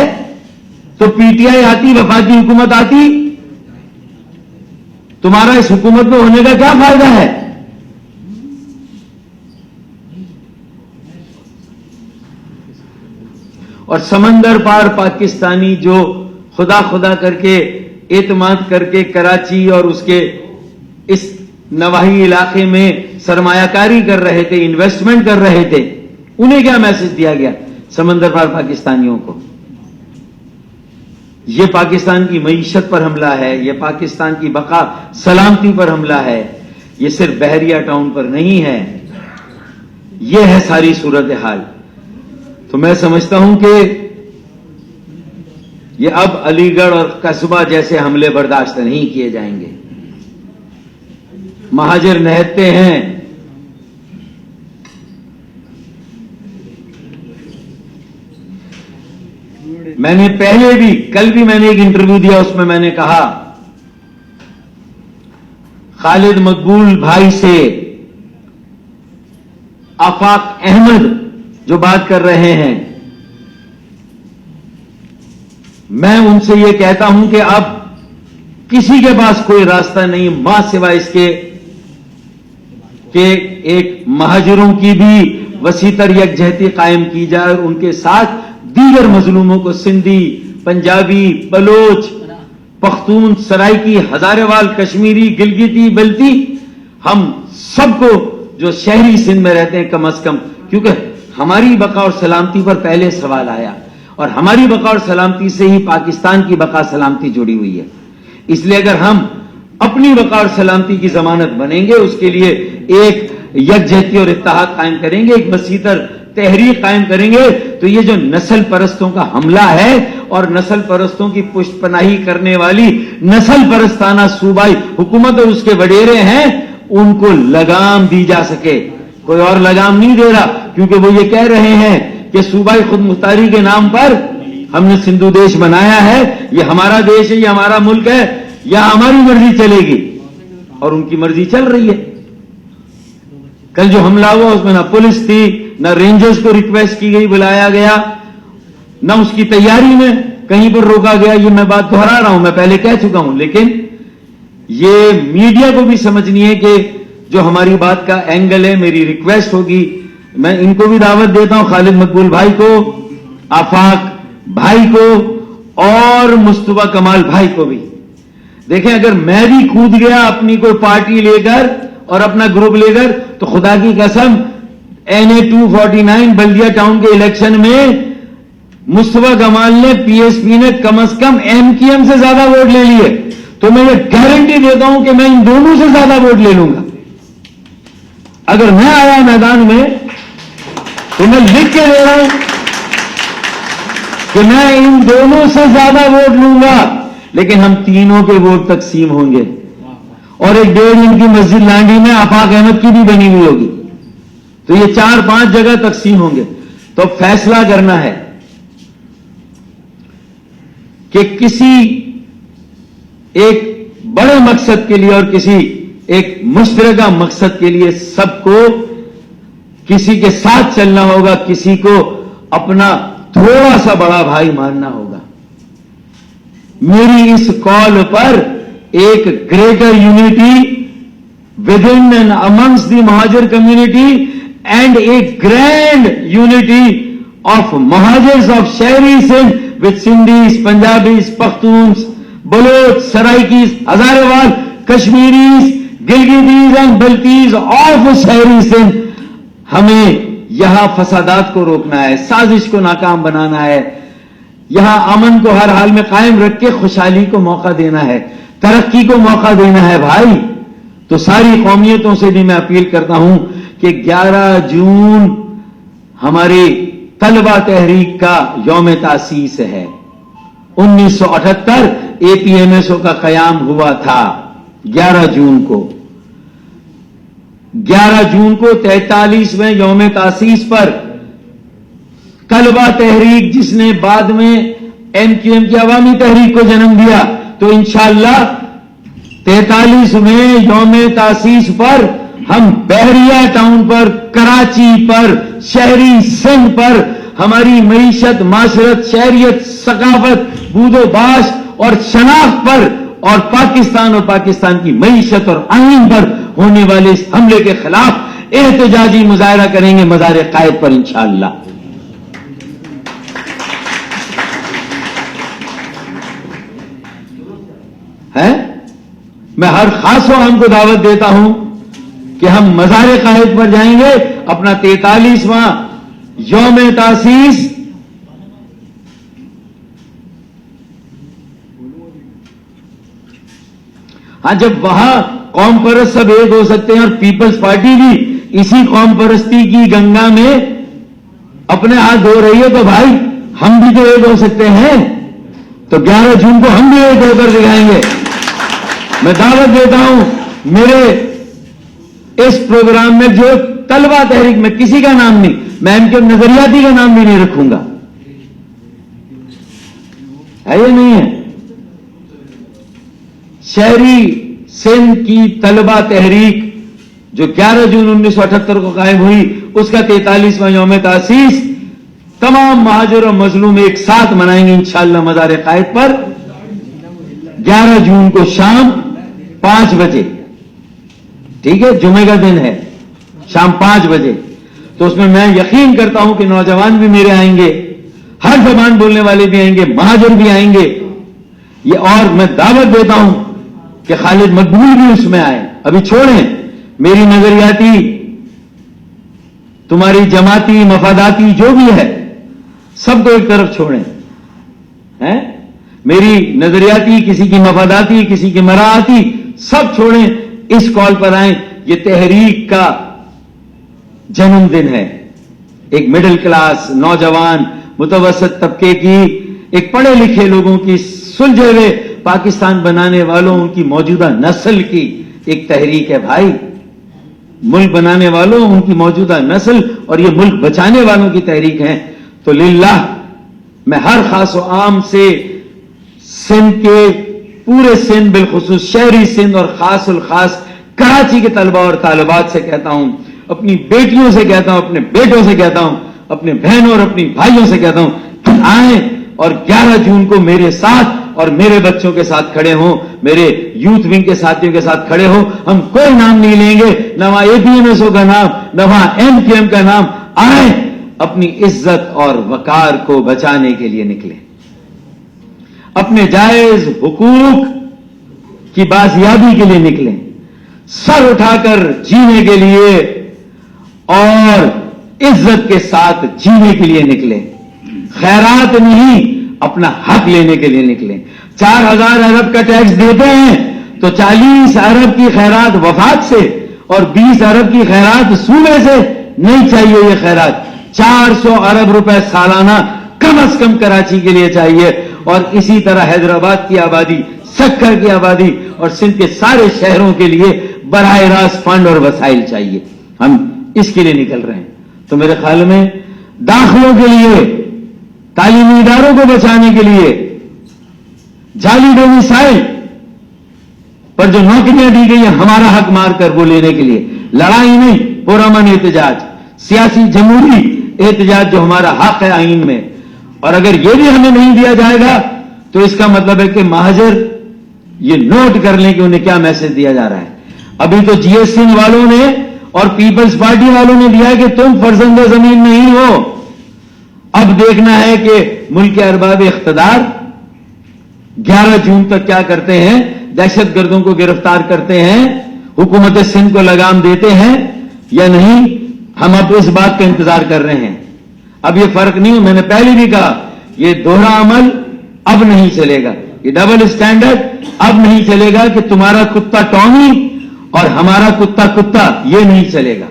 تو پی ٹی آئی آتی، وفاقی حکومت آتی، تمہارا اس حکومت میں ہونے کا کیا فائدہ ہے؟ اور سمندر پار پاکستانی جو خدا کر کے، اعتماد کر کے کراچی اور اس کے اس نواحی علاقے میں سرمایہ کاری کر رہے تھے، انویسٹمنٹ کر رہے تھے، انہیں کیا میسج دیا گیا سمندر پار پاکستانیوں کو؟ یہ پاکستان کی معیشت پر حملہ ہے، یہ پاکستان کی بقا سلامتی پر حملہ ہے. یہ صرف بحریہ ٹاؤن پر نہیں ہے، یہ ہے ساری صورتحال. تو میں سمجھتا ہوں کہ یہ اب علی گڑھ اور قصبہ جیسے حملے برداشت نہیں کیے جائیں گے. مہاجر نہتے ہیں، میں نے پہلے بھی، کل بھی میں نے ایک انٹرویو دیا، اس میں میں نے کہا خالد مقبول بھائی سے آفاق احمد جو بات کر رہے ہیں، میں ان سے یہ کہتا ہوں کہ اب کسی کے پاس کوئی راستہ نہیں ماں سوائے اس کے کہ ایک مہاجروں کی بھی وسیع تر یکجہتی قائم کی جائے اور ان کے ساتھ دیگر مظلوموں کو، سندھی، پنجابی، بلوچ، پختون، سرائکی، ہزارے وال، کشمیری، گلگتی، بلتی، ہم سب کو جو شہری سندھ میں رہتے ہیں کم از کم، کیونکہ ہماری بقا اور سلامتی پر پہلے سوال آیا اور ہماری بقا اور سلامتی سے ہی پاکستان کی بقا سلامتی جڑی ہوئی ہے. اس لیے اگر ہم اپنی بقا اور سلامتی کی ضمانت بنیں گے، اس کے لیے ایک یکجہتی اور اتحاد قائم کریں گے، ایک وسیع تر تحریک قائم کریں گے، تو یہ جو نسل پرستوں کا حملہ ہے اور نسل پرستوں کی پشت پناہی کرنے والی نسل پرستانہ صوبائی حکومت اور اس کے وڈیرے ہیں، ان کو لگام دی جا سکے. کوئی اور لگام نہیں دے رہا، کیونکہ وہ یہ کہہ رہے ہیں کہ صوبائی خود مختاری کے نام پر ہم نے سندھو دیش بنایا ہے، یہ ہمارا دیش ہے، یہ ہمارا ملک ہے، یہاں ہماری مرضی چلے گی، اور ان کی مرضی چل رہی ہے. کل جو حملہ ہوا اس میں نہ پولیس تھی، نہ رینجرز کو ریکویسٹ کی گئی، بلایا گیا، نہ اس کی تیاری میں کہیں پر روکا گیا. یہ میں بات دہرا رہا ہوں, میں پہلے کہہ چکا ہوں, لیکن یہ میڈیا کو بھی سمجھنی ہے کہ جو ہماری بات کا اینگل ہے. میری ریکویسٹ ہوگی, میں ان کو بھی دعوت دیتا ہوں, خالد مقبول بھائی کو, آفاق بھائی کو اور مصطفیٰ کمال بھائی کو بھی. دیکھیں, اگر میں بھی کود گیا اپنی کوئی پارٹی لے کر اور اپنا گروپ لے کر, تو خدا کی قسم NA 249 بلدیہ ٹاؤن کے الیکشن میں مصطفیٰ کمال نے, PSP نے کم از کم MQM سے زیادہ ووٹ لے لیے. تو میں یہ گارنٹی دیتا ہوں کہ میں ان دونوں سے زیادہ ووٹ لے لوں گا. اگر میں آیا میدان میں تو میں لکھ کے دے رہا ہوں کہ میں ان دونوں سے زیادہ ووٹ لوں گا. لیکن ہم تینوں کے ووٹ تقسیم ہوں گے, اور ایک 1.5 ان کی مسجد لانڈی میں آفاق احمد کی بھی بنی ہوئی ہوگی. تو یہ 4-5 جگہ تقسیم ہوں گے. تو فیصلہ کرنا ہے کہ کسی ایک بڑے مقصد کے لیے اور کسی ایک مشترکہ مقصد کے لیے سب کو کسی کے ساتھ چلنا ہوگا, کسی کو اپنا تھوڑا سا بڑا بھائی ماننا ہوگا. میری اس کال پر ایک greater unity with in and amongst the Mohajir community and a grand unity of Mohajirs of Shehri Sindh with Sindhis, Punjabis, Pakhtuns, Baloch, Saraikis, Hazarewal, Kashmiris, Gilgitis and Baltis of Shehri Sindh. ہمیں یہاں فسادات کو روکنا ہے, سازش کو ناکام بنانا ہے, یہاں امن کو ہر حال میں قائم رکھ کے خوشحالی کو موقع دینا ہے, ترقی کو موقع دینا ہے بھائی. تو ساری قومیتوں سے بھی میں اپیل کرتا ہوں کہ 11 جون ہماری طلبہ تحریک کا یوم تاسیس ہے. 1978 APMSO کا قیام ہوا تھا 11 جون کو. 11 جون کو 43ویں یوم تاسیس پر طلبہ تحریک, جس نے بعد میں MQM کی عوامی تحریک کو جنم دیا, تو انشاءاللہ 43ویں یوم تاسیس پر ہم بحریہ ٹاؤن پر, کراچی پر, شہری سندھ پر ہماری معیشت, معاشرت, شہریت, ثقافت, بود و باش اور شناخت پر اور پاکستان اور پاکستان کی معیشت اور آئین پر ہونے والے اس حملے کے خلاف احتجاجی مظاہرہ کریں گے مزار قائد پر انشاءاللہ. ہے میں ہر خاص و عام کو دعوت دیتا ہوں کہ ہم مزار قائد پر جائیں گے. اپنا 43واں یوم تاسیس ہاں, جب وہاں قوم پرست سب ایک ہو سکتے ہیں اور پیپلز پارٹی بھی اسی قوم پرستی کی گنگا میں اپنے ہاتھ دھو رہی ہے, تو بھائی ہم بھی تو ایک ہو سکتے ہیں. تو 11 جون کو ہم بھی ایک ہو کر دکھائیں گے. میں دعوت دیتا ہوں میرے اس پروگرام میں جو طلبہ تحریک, میں کسی کا نام نہیں, میں ان کے نظریاتی کا نام بھی نہیں رکھوں گا, ہے یہ نہیں ہے. شہری سندھ کی طلبہ تحریک جو 11 جون 1978 کو قائم ہوئی, اس کا 43واں یوم تاسیس تمام مہاجر اور مظلوم ایک ساتھ منائیں گے انشاءاللہ مزار قائد پر 11 جون کو شام 5 بجے. ٹھیک ہے, جمعے کا دن ہے, شام 5 بجے. تو اس میں یقین کرتا ہوں کہ نوجوان بھی میرے آئیں گے, ہر زبان بولنے والے بھی آئیں گے, مہاجر بھی آئیں گے. یہ اور میں دعوت دیتا ہوں کہ خالد مقبول بھی اس میں آئے. ابھی چھوڑیں میری نظریاتی, تمہاری جماعتی, مفاداتی جو بھی ہے سب کو ایک طرف چھوڑیں. میری نظریاتی, کسی کی مفاداتی, کسی کی مراعاتی, سب چھوڑیں, اس کال پر آئیں. یہ تحریک کا جنم دن ہے. ایک مڈل کلاس, نوجوان, متوسط طبقے کی, ایک پڑھے لکھے لوگوں کی, سلجھے ہوئے پاکستان بنانے والوں, ان کی موجودہ نسل کی ایک تحریک ہے بھائی. ملک بنانے والوں, ان کی موجودہ نسل اور یہ ملک بچانے والوں کی تحریک ہے. تو للہ میں ہر خاص و عام سے سندھ کے, پورے سندھ, بالخصوص شہری سندھ اور خاص الخاص کراچی کے طلبہ اور طالبات سے کہتا ہوں, اپنی بیٹیوں سے کہتا ہوں, اپنے بیٹوں سے کہتا ہوں, اپنے بہنوں اور اپنی بھائیوں سے کہتا ہوں, آئیں اور 11 جون کو میرے ساتھ اور میرے بچوں کے ساتھ کھڑے ہوں, میرے یوتھ ونگ کے ساتھیوں کے ساتھ کھڑے ہوں. ہم کوئی نام نہیں لیں گے, نہ وہاں APMSO کا نام, نہ وہاں MQM کا نام. آئیں, اپنی عزت اور وقار کو بچانے کے لیے نکلیں, اپنے جائز حقوق کی بازیابی کے لیے نکلیں, سر اٹھا کر جینے کے لیے اور عزت کے ساتھ جینے کے لیے نکلیں. خیرات نہیں, اپنا حق لینے کے لیے نکلیں. 4000 ارب کا ٹیکس دیتے ہیں تو 40 ارب کی خیرات وفات سے اور 20 ارب کی خیرات صوبے سے نہیں چاہیے. یہ خیرات 400 ارب روپے سالانہ کم از کم کراچی کے لیے چاہیے, اور اسی طرح حیدرآباد کی آبادی, سکر کی آبادی اور سندھ کے سارے شہروں کے لیے براہ راست فنڈ اور وسائل چاہیے. ہم اس کے لیے نکل رہے ہیں. تو میرے خیال میں داخلوں کے لیے, تعلیمی اداروں کو بچانے کے لیے, جعلی ڈومیسائل پر جو نوکریاں دی گئی ہیں ہمارا حق مار کر وہ لینے کے لیے لڑائی نہیں, پرامن احتجاج, سیاسی جمہوری احتجاج جو ہمارا حق ہے آئین میں. اور اگر یہ بھی ہمیں نہیں دیا جائے گا تو اس کا مطلب ہے کہ مہاجر یہ نوٹ کر لیں کہ انہیں کیا میسج دیا جا رہا ہے. ابھی تو GS سنگھ والوں نے اور پیپلز پارٹی والوں نے دیا کہ تم فرزند زمین نہیں ہو. اب دیکھنا ہے کہ ملک ارباب اقتدار 11 جون تک کیا کرتے ہیں. دہشت گردوں کو گرفتار کرتے ہیں, حکومت سندھ کو لگام دیتے ہیں یا نہیں. ہم اب اس بات کا انتظار کر رہے ہیں. اب یہ فرق نہیں, میں نے پہلے بھی کہا, یہ دوہرا عمل اب نہیں چلے گا, یہ ڈبل اسٹینڈرڈ اب نہیں چلے گا کہ تمہارا کتا ٹامی اور ہمارا کتا کتا, یہ نہیں چلے گا.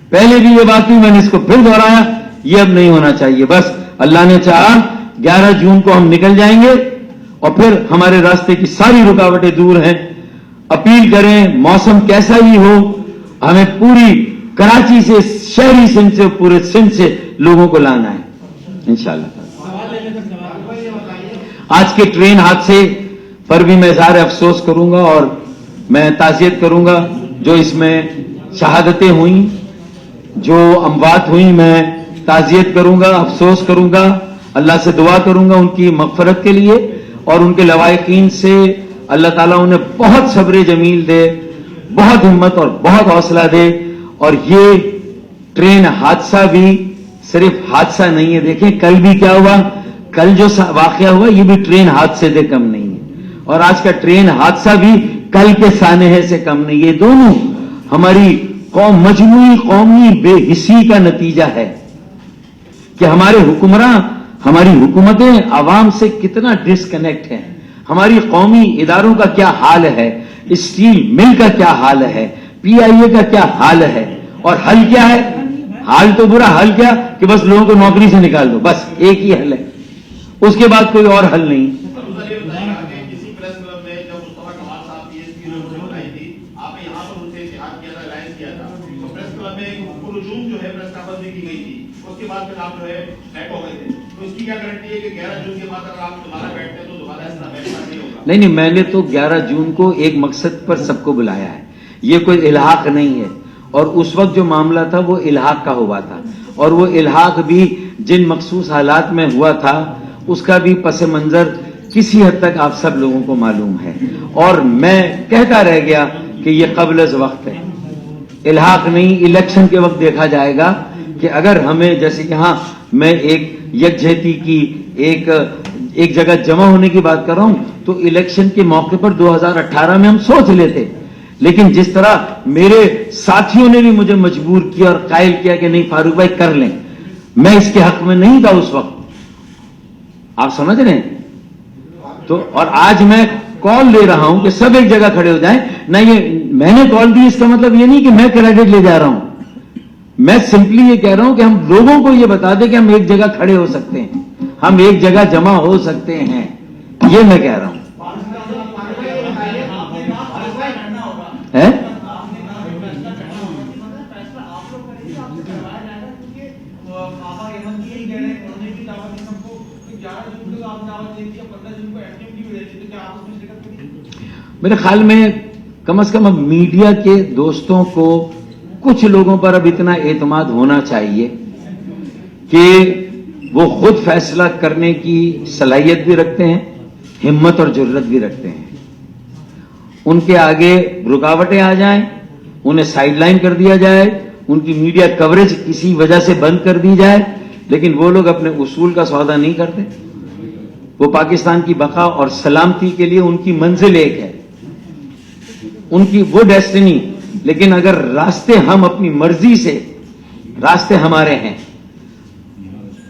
پہلے بھی یہ بات تھی, میں نے اس کو پھر دوہرایا, یہ اب نہیں ہونا چاہیے. بس اللہ نے چاہا 11 جون کو ہم نکل جائیں گے اور پھر ہمارے راستے کی ساری رکاوٹیں دور ہیں. اپیل کریں, موسم کیسا ہی ہو, ہمیں پوری کراچی سے, شہری سندھ سے, پورے سندھ سے لوگوں کو لانا ہے انشاءاللہ. آج کے ٹرین حادثے پر بھی میں اظہار افسوس کروں گا اور میں تعزیت کروں گا. جو اس میں شہادتیں ہوئیں, جو اموات ہوئیں, میں تعزیت کروں گا, افسوس کروں گا, اللہ سے دعا کروں گا ان کی مغفرت کے لیے, اور ان کے لواحقین سے اللہ تعالیٰ انہیں بہت صبر جمیل دے, بہت ہمت اور بہت حوصلہ دے. اور یہ ٹرین حادثہ بھی صرف حادثہ نہیں ہے. دیکھیں کل بھی کیا ہوا, کل جو واقعہ ہوا یہ بھی ٹرین حادثے سے کم نہیں ہے, اور آج کا ٹرین حادثہ بھی کل کے سانحے سے کم نہیں. یہ دونوں ہماری مجموعی قومی بے حسی کا نتیجہ ہے کہ ہمارے حکمراں, ہماری حکومتیں عوام سے کتنا ڈسکنیکٹ ہیں. ہماری قومی اداروں کا کیا حال ہے, اسٹیل مل کا کیا حال ہے, PIA کا کیا حال ہے, اور حل کیا ہے. حال تو برا, حل کیا کہ بس لوگوں کو نوکری سے نکال دو, بس ایک ہی حل ہے, اس کے بعد کوئی اور حل نہیں. نہیں, میں نے تو 11 جون کو ایک مقصد پر سب کو بلایا ہے. یہ کوئی الحاق نہیں ہے, اور اس وقت جو معاملہ تھا وہ الحاق کا ہوا تھا, اور وہ الحاق بھی جن مخصوص حالات میں ہوا تھا اس کا بھی پس منظر کسی حد تک آپ سب لوگوں کو معلوم ہے. اور میں کہتا رہ گیا کہ یہ قبل از وقت ہے, الحاق نہیں. الیکشن کے وقت دیکھا جائے گا کہ اگر ہمیں, جیسے کہ ہاں میں ایک یکجہتی کی, ایک جگہ جمع ہونے کی بات کر رہا ہوں, تو الیکشن کے موقع پر 2018 میں ہم سوچ لیتے, لیکن جس طرح میرے ساتھیوں نے بھی مجھے مجبور کیا اور قائل کیا کہ نہیں فاروق بھائی کر لیں, میں اس کے حق میں نہیں تھا اس وقت, آپ سمجھ رہے ہیں. تو اور آج میں کال لے رہا ہوں کہ سب ایک جگہ کھڑے ہو جائیں. نہ یہ میں نے کال دی, اس کا مطلب یہ نہیں کہ میں کریڈٹ لے جا رہا ہوں, میں سمپلی یہ کہہ رہا ہوں کہ ہم لوگوں کو یہ بتا دیں کہ ہم ایک جگہ کھڑے ہو سکتے ہیں, ہم ایک جگہ جمع ہو سکتے ہیں, یہ میں کہہ رہا ہوں. میرے خیال میں کم از کم اب میڈیا کے دوستوں کو, کچھ لوگوں پر اب اتنا اعتماد ہونا چاہیے کہ وہ خود فیصلہ کرنے کی صلاحیت بھی رکھتے ہیں، ہمت اور جرت بھی رکھتے ہیں. ان کے آگے رکاوٹیں آ جائیں، انہیں سائیڈ لائن کر دیا جائے، ان کی میڈیا کوریج کسی وجہ سے بند کر دی جائے، لیکن وہ لوگ اپنے اصول کا سودا نہیں کرتے. وہ پاکستان کی بقا اور سلامتی کے لیے ان کی منزل ایک ہے، ان کی وہ ڈیسٹنی. لیکن اگر راستے ہم اپنی مرضی سے، راستے ہمارے ہیں،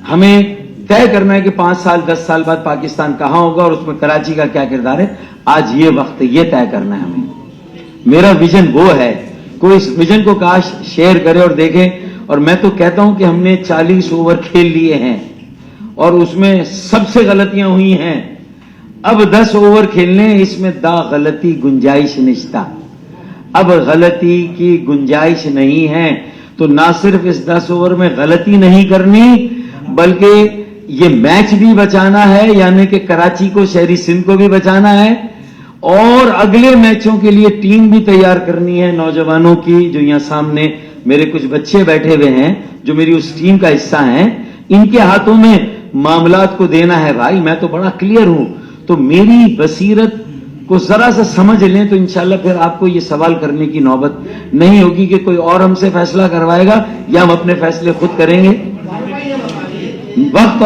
ہمیں طے کرنا ہے کہ 5 سال 10 سال بعد پاکستان کہاں ہوگا اور اس میں کراچی کا کیا کردار ہے. آج یہ وقت یہ طے کرنا ہے ہمیں. میرا ویژن وہ ہے، کوئی اس ویژن کو کاش شیئر کرے اور دیکھے. اور میں تو کہتا ہوں کہ ہم نے 40 اوور کھیل لیے ہیں اور اس میں سب سے غلطیاں ہوئی ہیں. اب 10 اوور کھیلنے، اس میں غلطی گنجائش نشتا، اب غلطی کی گنجائش نہیں ہے. تو نہ صرف اس 10 اوور میں غلطی نہیں کرنی، بلکہ یہ میچ بھی بچانا ہے، یعنی کہ کراچی کو، شہری سندھ کو بھی بچانا ہے، اور اگلے میچوں کے لیے ٹیم بھی تیار کرنی ہے نوجوانوں کی. جو یہاں سامنے میرے کچھ بچے بیٹھے ہوئے ہیں جو میری اس ٹیم کا حصہ ہیں، ان کے ہاتھوں میں معاملات کو دینا ہے. بھائی میں تو بڑا کلیئر ہوں، تو میری بصیرت کو ذرا سا سمجھ لیں تو انشاءاللہ پھر آپ کو یہ سوال کرنے کی نوبت نہیں ہوگی کہ کوئی اور ہم سے فیصلہ کروائے گا یا ہم اپنے فیصلے خود کریں گے. وقت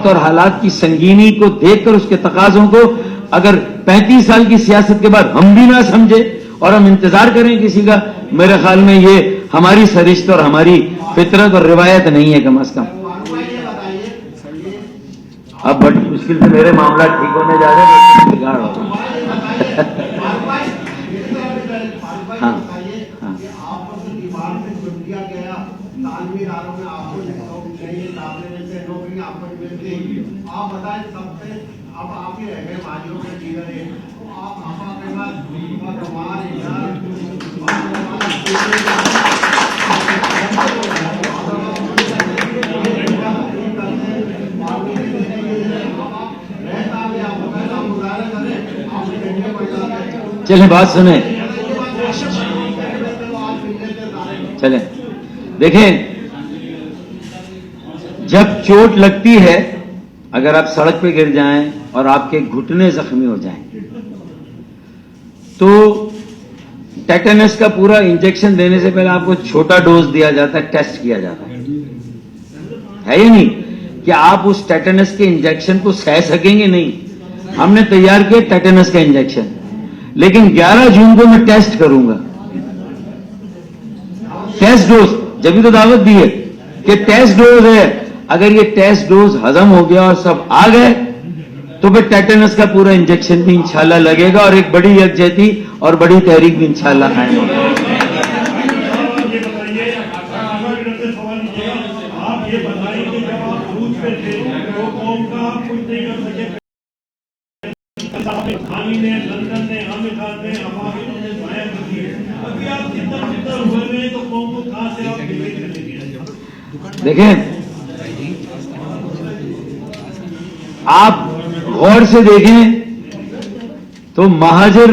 اور حالات کی سنگینی کو دیکھ کر، اس کے تقاضوں کو اگر 35 سال کی سیاست کے بعد ہم بھی نہ سمجھے اور ہم انتظار کریں کسی کا، میرے خیال میں یہ ہماری سرشت اور ہماری فطرت اور روایت نہیں ہے کم از کم. اب بڑی مشکل سے میرے معاملات ٹھیک ہونے جا رہے ہیں، بگاڑ ہو رہا ہے. ہاں ہاں آپ بتائیں سب سے اب آپ ہی رہ گئے ماجروں کے لیڈر ہیں، تو آپ چلیں بات سنیں، چلیں دیکھیں، جب چوٹ لگتی ہے، اگر آپ سڑک پہ گر جائیں اور آپ کے گھٹنے زخمی ہو جائیں تو ٹیٹنس کا پورا انجیکشن دینے سے پہلے آپ کو چھوٹا ڈوز دیا جاتا ہے، ٹیسٹ کیا جاتا ہے یا نہیں کہ آپ اس ٹیٹنس کے انجیکشن کو سہ سکیں گے. نہیں، ہم نے تیار کیا ٹیٹنس کا انجیکشن، لیکن 11 جون کو میں ٹیسٹ کروں گا. ٹیسٹ ڈوز جبھی تو دعوت دی ہے کہ ٹیسٹ ڈوز ہے. اگر یہ ٹیسٹ ڈوز ہضم ہو گیا اور سب آ گئے تو پھر ٹیٹنس کا پورا انجیکشن بھی انشاءاللہ لگے گا اور ایک بڑی یکجہتی اور بڑی تحریک بھی انشاءاللہ قائم ہوگی. دیکھیں، آپ غور سے دیکھیں تو مہاجر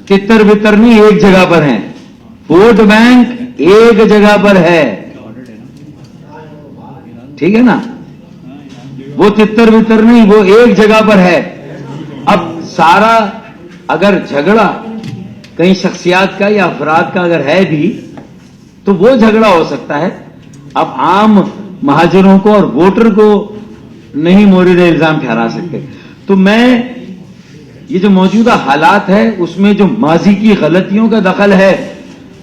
تتر بتر نہیں ایک جگہ پر ہیں، ووٹ بینک ایک جگہ پر ہے، ٹھیک ہے نا، وہ تتر بتر نہیں، وہ ایک جگہ پر ہے. اب سارا اگر جھگڑا کئی شخصیات کا یا افراد کا اگر ہے بھی تو وہ جھگڑا ہو سکتا ہے. اب عام مہاجروں کو اور ووٹر کو نہیں مورد الزام ٹھہرا سکتے. تو میں یہ جو موجودہ حالات ہے اس میں جو ماضی کی غلطیوں کا دخل ہے،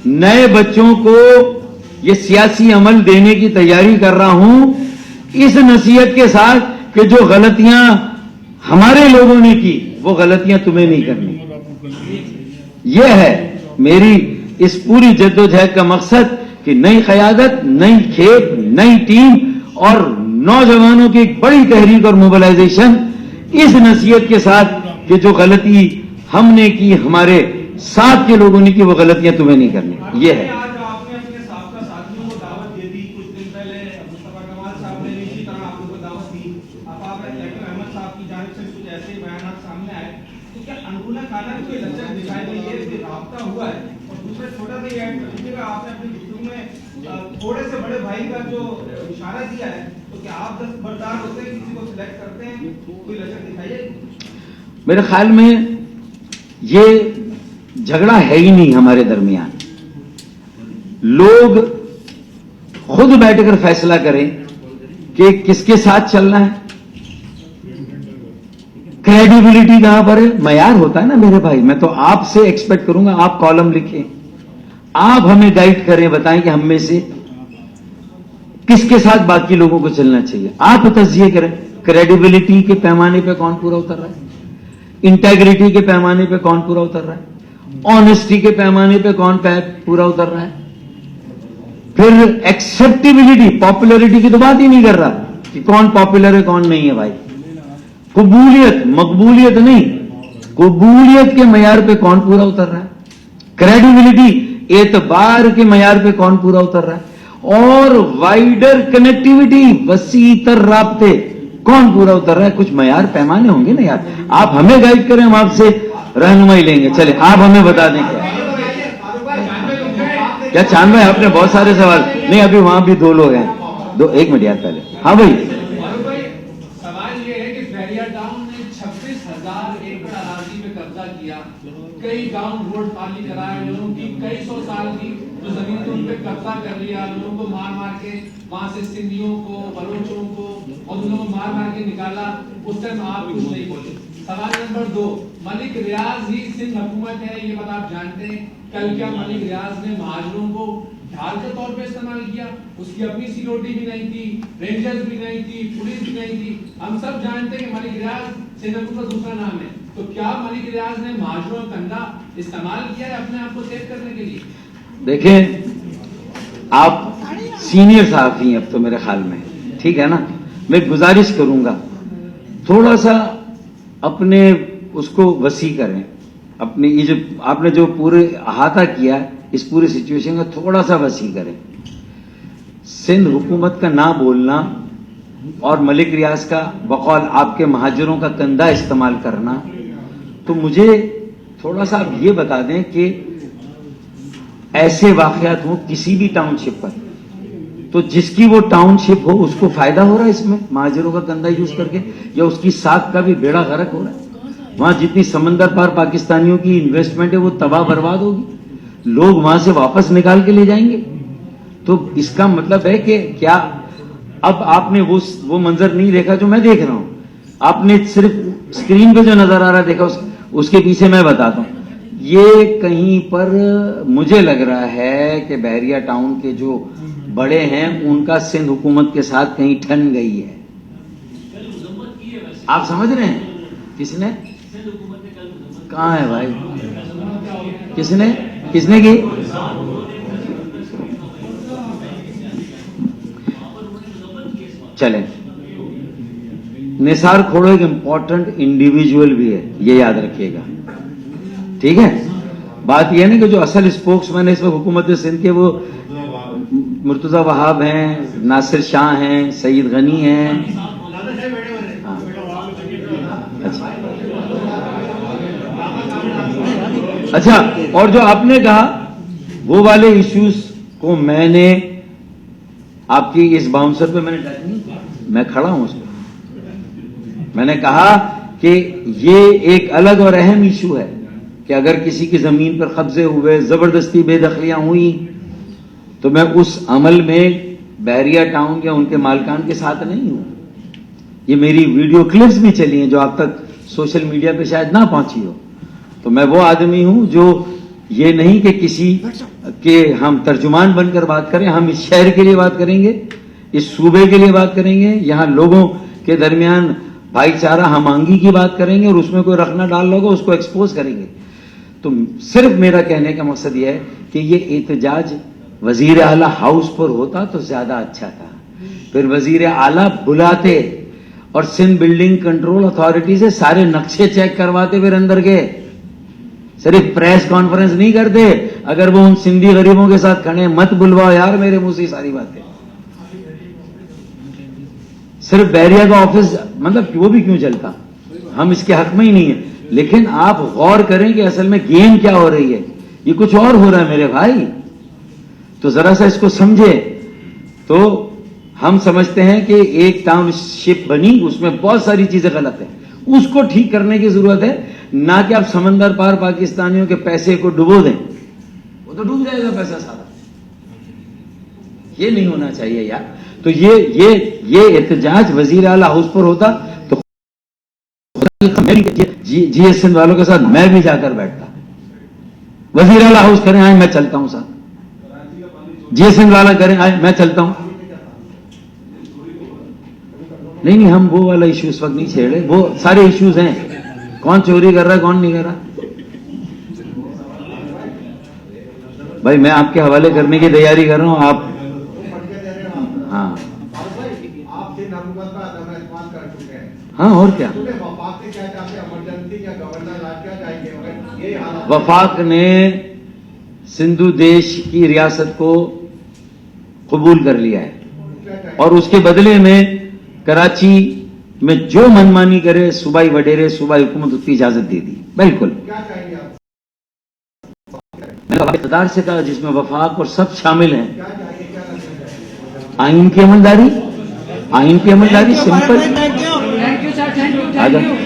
نئے بچوں کو یہ سیاسی عمل دینے کی تیاری کر رہا ہوں اس نصیحت کے ساتھ کہ جو غلطیاں ہمارے لوگوں نے کی وہ غلطیاں تمہیں نہیں کرنی. یہ ہے میری اس پوری جدوجہد کا مقصد کہ نئی قیادت، نئی کھیپ، نئی ٹیم اور نوجوانوں کی ایک بڑی تحریک اور موبلائزیشن اس نصیحت کے ساتھ کہ جو غلطی ہم نے کی، ہمارے ساتھ کے لوگوں نے کی، وہ غلطیاں تمہیں نہیں کرنی. یہ ہے. تھوڑے سے بڑے بھائی کا جو اشارہ دیا ہے تو کیا آپ دستبردار ہوتے ہیں کسی کو سلیکٹ کرتے ہیں کوئی لچک دکھائیے میرے خیال میں یہ جھگڑا ہے ہی نہیں ہمارے درمیان لوگ خود بیٹھ کر فیصلہ کریں کہ کس کے ساتھ چلنا ہے کریڈیبلٹی کہاں پر ہے معیار ہوتا ہے نا میرے بھائی میں تو آپ سے ایکسپیکٹ کروں گا آپ کالم لکھیں آپ ہمیں گائیڈ کریں بتائیں کہ ہم میں سے کس کے ساتھ باقی لوگوں کو چلنا چاہیے آپ تجزیہ کریں کریڈیبلٹی کے پیمانے پہ کون پورا اتر رہا ہے انٹیگریٹی کے پیمانے پہ کون پورا اتر رہا ہے آنےسٹی کے پیمانے پہ کون پورا اتر رہا ہے پھر ایکسپٹیبلٹی پاپولرٹی کی تو بات ہی نہیں کر رہا کہ کون پاپولر ہے کون نہیں ہے بھائی قبولیت مقبولیت نہیں قبولیت کے معیار پہ کون پورا اتر رہا ہے کریڈیبلٹی اعتبار کے معیار پہ کون پورا اتر رہا ہے اور وائڈر کنیکٹیوٹی وسیع تر رابطے کون پورا اتر رہا ہے کچھ معیار پیمانے ہوں گے نا یار آپ ہمیں گائیڈ کریں ہم آپ سے رہنمائی لیں گے چلے آپ ہمیں بتا دیں کیا چاند بھائی آپ نے بہت سارے سوال نہیں ابھی وہاں بھی دو لوگ ہیں ایک منٹ یاد پہلے ہاں بھائی سوال یہ ہے کہ بحریہ ٹاؤن نے 26,000 ایکڑ اراضی پہ قبضہ کیا کئی گاؤں روڈ خالی کرائے لوگوں کی کئی سو سال کی جو زمین تھے ان پہ قبضہ کر لیا لوگوں کو مار مار کے وہاں سے سندھیوں کو بلوچوں کو اور ان لوگوں کو مار مار کے نکالا اس ٹائم آپ کچھ نہیں بولے سوال نمبر 2 ملک ریاض ہی سندھ حکومت ہے یہ بات آپ جانتے ہیں کل کیا ملک ریاض نے مہاجروں کو ڈھال کے طور پہ استعمال کیا اس کی اپنی سیکورٹی بھی نہیں تھی رینجرز بھی نہیں تھی پولیس بھی نہیں تھی ہم سب جانتے ہیں کہ ملک ریاض سندھ حکومت کا دوسرا نام ہے تو کیا ملک ریاض نے مہاجروں کا کندھا استعمال کیا ہے اپنے آپ کو سیو کرنے کے لیے دیکھیں آپ سینئر صحافی ہیں اب تو میرے خیال میں ٹھیک ہے نا میں گزارش کروں گا تھوڑا سا اپنے اس کو وسیع کریں اپنے یہ جو آپ نے جو پورے احاطہ کیا اس پوری سچویشن کا تھوڑا سا وسیع کریں سندھ حکومت کا نہ بولنا اور ملک ریاض کا بقول آپ کے مہاجروں کا کندھا استعمال کرنا تو مجھے تھوڑا سا آپ یہ بتا دیں کہ ایسے واقعات ہوں کسی بھی ٹاؤن شپ پر تو جس کی وہ ٹاؤن شپ ہو اس کو فائدہ ہو رہا ہے اس میں مہاجروں کا کندھا یوز کر کے یا اس کی ساکھ کا بھی بیڑا غرق ہو رہا ہے وہاں جتنی سمندر پار پاکستانیوں کی انویسٹمنٹ ہے وہ تباہ برباد ہوگی لوگ وہاں سے واپس نکال کے لے جائیں گے تو اس کا مطلب ہے کہ کیا اب آپ نے وہ منظر نہیں دیکھا جو میں دیکھ رہا ہوں آپ نے صرف اسکرین پہ جو نظر آ رہا دیکھا اس کے پیچھے میں بتاتا ہوں یہ کہیں پر مجھے لگ رہا ہے کہ بحریہ ٹاؤن کے جو بڑے ہیں ان کا سندھ حکومت کے ساتھ کہیں ٹھن گئی ہے آپ سمجھ رہے ہیں کس نے کہاں ہے بھائی کس نے کی چلیں نثار کھوڑو ایک امپورٹنٹ انڈیویجول بھی ہے یہ یاد رکھیے گا ٹھیک ہے بات یہ نہیں کہ جو اصل اسپوکس مین ہے اس وقت حکومت سندھ کے وہ مرتضی وہاب ہیں ناصر شاہ ہیں سعید غنی ہیں اچھا اور جو آپ نے کہا وہ والے ایشوز کو میں نے آپ کی اس باؤنسر پہ میں نے میں کھڑا ہوں اس پہ میں نے کہا کہ یہ ایک الگ اور اہم ایشو ہے کہ اگر کسی کی زمین پر قبضے ہوئے زبردستی بے دخلیاں ہوئی تو میں اس عمل میں بحریہ ٹاؤن یا ان کے مالکان کے ساتھ نہیں ہوں یہ میری ویڈیو کلپس بھی چلی ہیں جو آپ تک سوشل میڈیا پہ شاید نہ پہنچی ہو تو میں وہ آدمی ہوں جو یہ نہیں کہ کسی کے ہم ترجمان بن کر بات کریں ہم اس شہر کے لیے بات کریں گے اس صوبے کے لیے بات کریں گے یہاں لوگوں کے درمیان بھائی چارہ ہم آہنگی کی بات کریں گے اور اس میں کوئی رکھنا ڈال ہوگا اس کو ایکسپوز کریں گے تو صرف میرا کہنے کا مقصد یہ ہے کہ یہ احتجاج وزیر اعلیٰ ہاؤس پر ہوتا تو زیادہ اچھا تھا پھر وزیر اعلیٰ بلاتے اور سندھ بلڈنگ کنٹرول اتھارٹی سے سارے نقشے چیک کرواتے پھر اندر کے صرف پریس کانفرنس نہیں کرتے اگر وہ ان سندھی غریبوں کے ساتھ کھڑے مت بلواؤ یار میرے منہ سے ساری باتیں صرف بحریہ کا آفس مطلب وہ بھی کیوں چلتا ہم اس کے حق میں ہی نہیں ہیں لیکن آپ غور کریں کہ اصل میں گیم کیا ہو رہی ہے یہ کچھ اور ہو رہا ہے میرے بھائی تو ذرا سا اس کو سمجھے. تو ہم سمجھتے ہیں کہ ایک ٹاؤن شپ بنی, اس میں بہت ساری چیزیں غلط ہیں, اس کو ٹھیک کرنے کی ضرورت ہے, نہ کہ آپ سمندر پار پاکستانیوں کے پیسے کو ڈبو دیں, وہ تو ڈوب جائے گا پیسہ سارا. یہ نہیں ہونا چاہیے یار. تو یہ احتجاج وزیر اعلیٰ ہاؤس پر ہوتا تو جی ایس سندھ والوں کے ساتھ میں بھی جا کر بیٹھتا. وزیر اعلیٰ ہاؤس کریں, آئے میں چلتا ہوں ساتھ. جی ایس سندھ والا کریں, آئے میں چلتا ہوں. نہیں ہم وہ والا ایشو اس وقت نہیں چھیڑے, وہ سارے ایشوز ہیں, کون چوری کر رہا ہے کون نہیں کر رہا. بھائی میں آپ کے حوالے کرنے کی تیاری کر رہا ہوں, آپ ہاں آپ سے حکومت کا عدم اعتماد کر چکے ہیں. ہاں اور کیا. وفاق سے کیا چاہتے ہیں, ایمرجنسی یا گورنر راج کیا چاہیں گے؟ یہ حالات وفاق نے سندھو دیش کی ریاست کو قبول کر لیا ہے اور اس کے بدلے میں کراچی میں جو منمانی کرے صوبائی وڈیرے صوبائی حکومت اس کی اجازت دے دی. بالکل کیا چاہیں گے آپ؟ میں نے اقتدار سے کہا جس میں وفاق اور سب شامل ہیں. کیا چاہیے, کیا کرنا چاہیے؟ آئین کی عملداری, آئین کی عملداری simple. Thank you, sir. Thank you. آ جاؤ.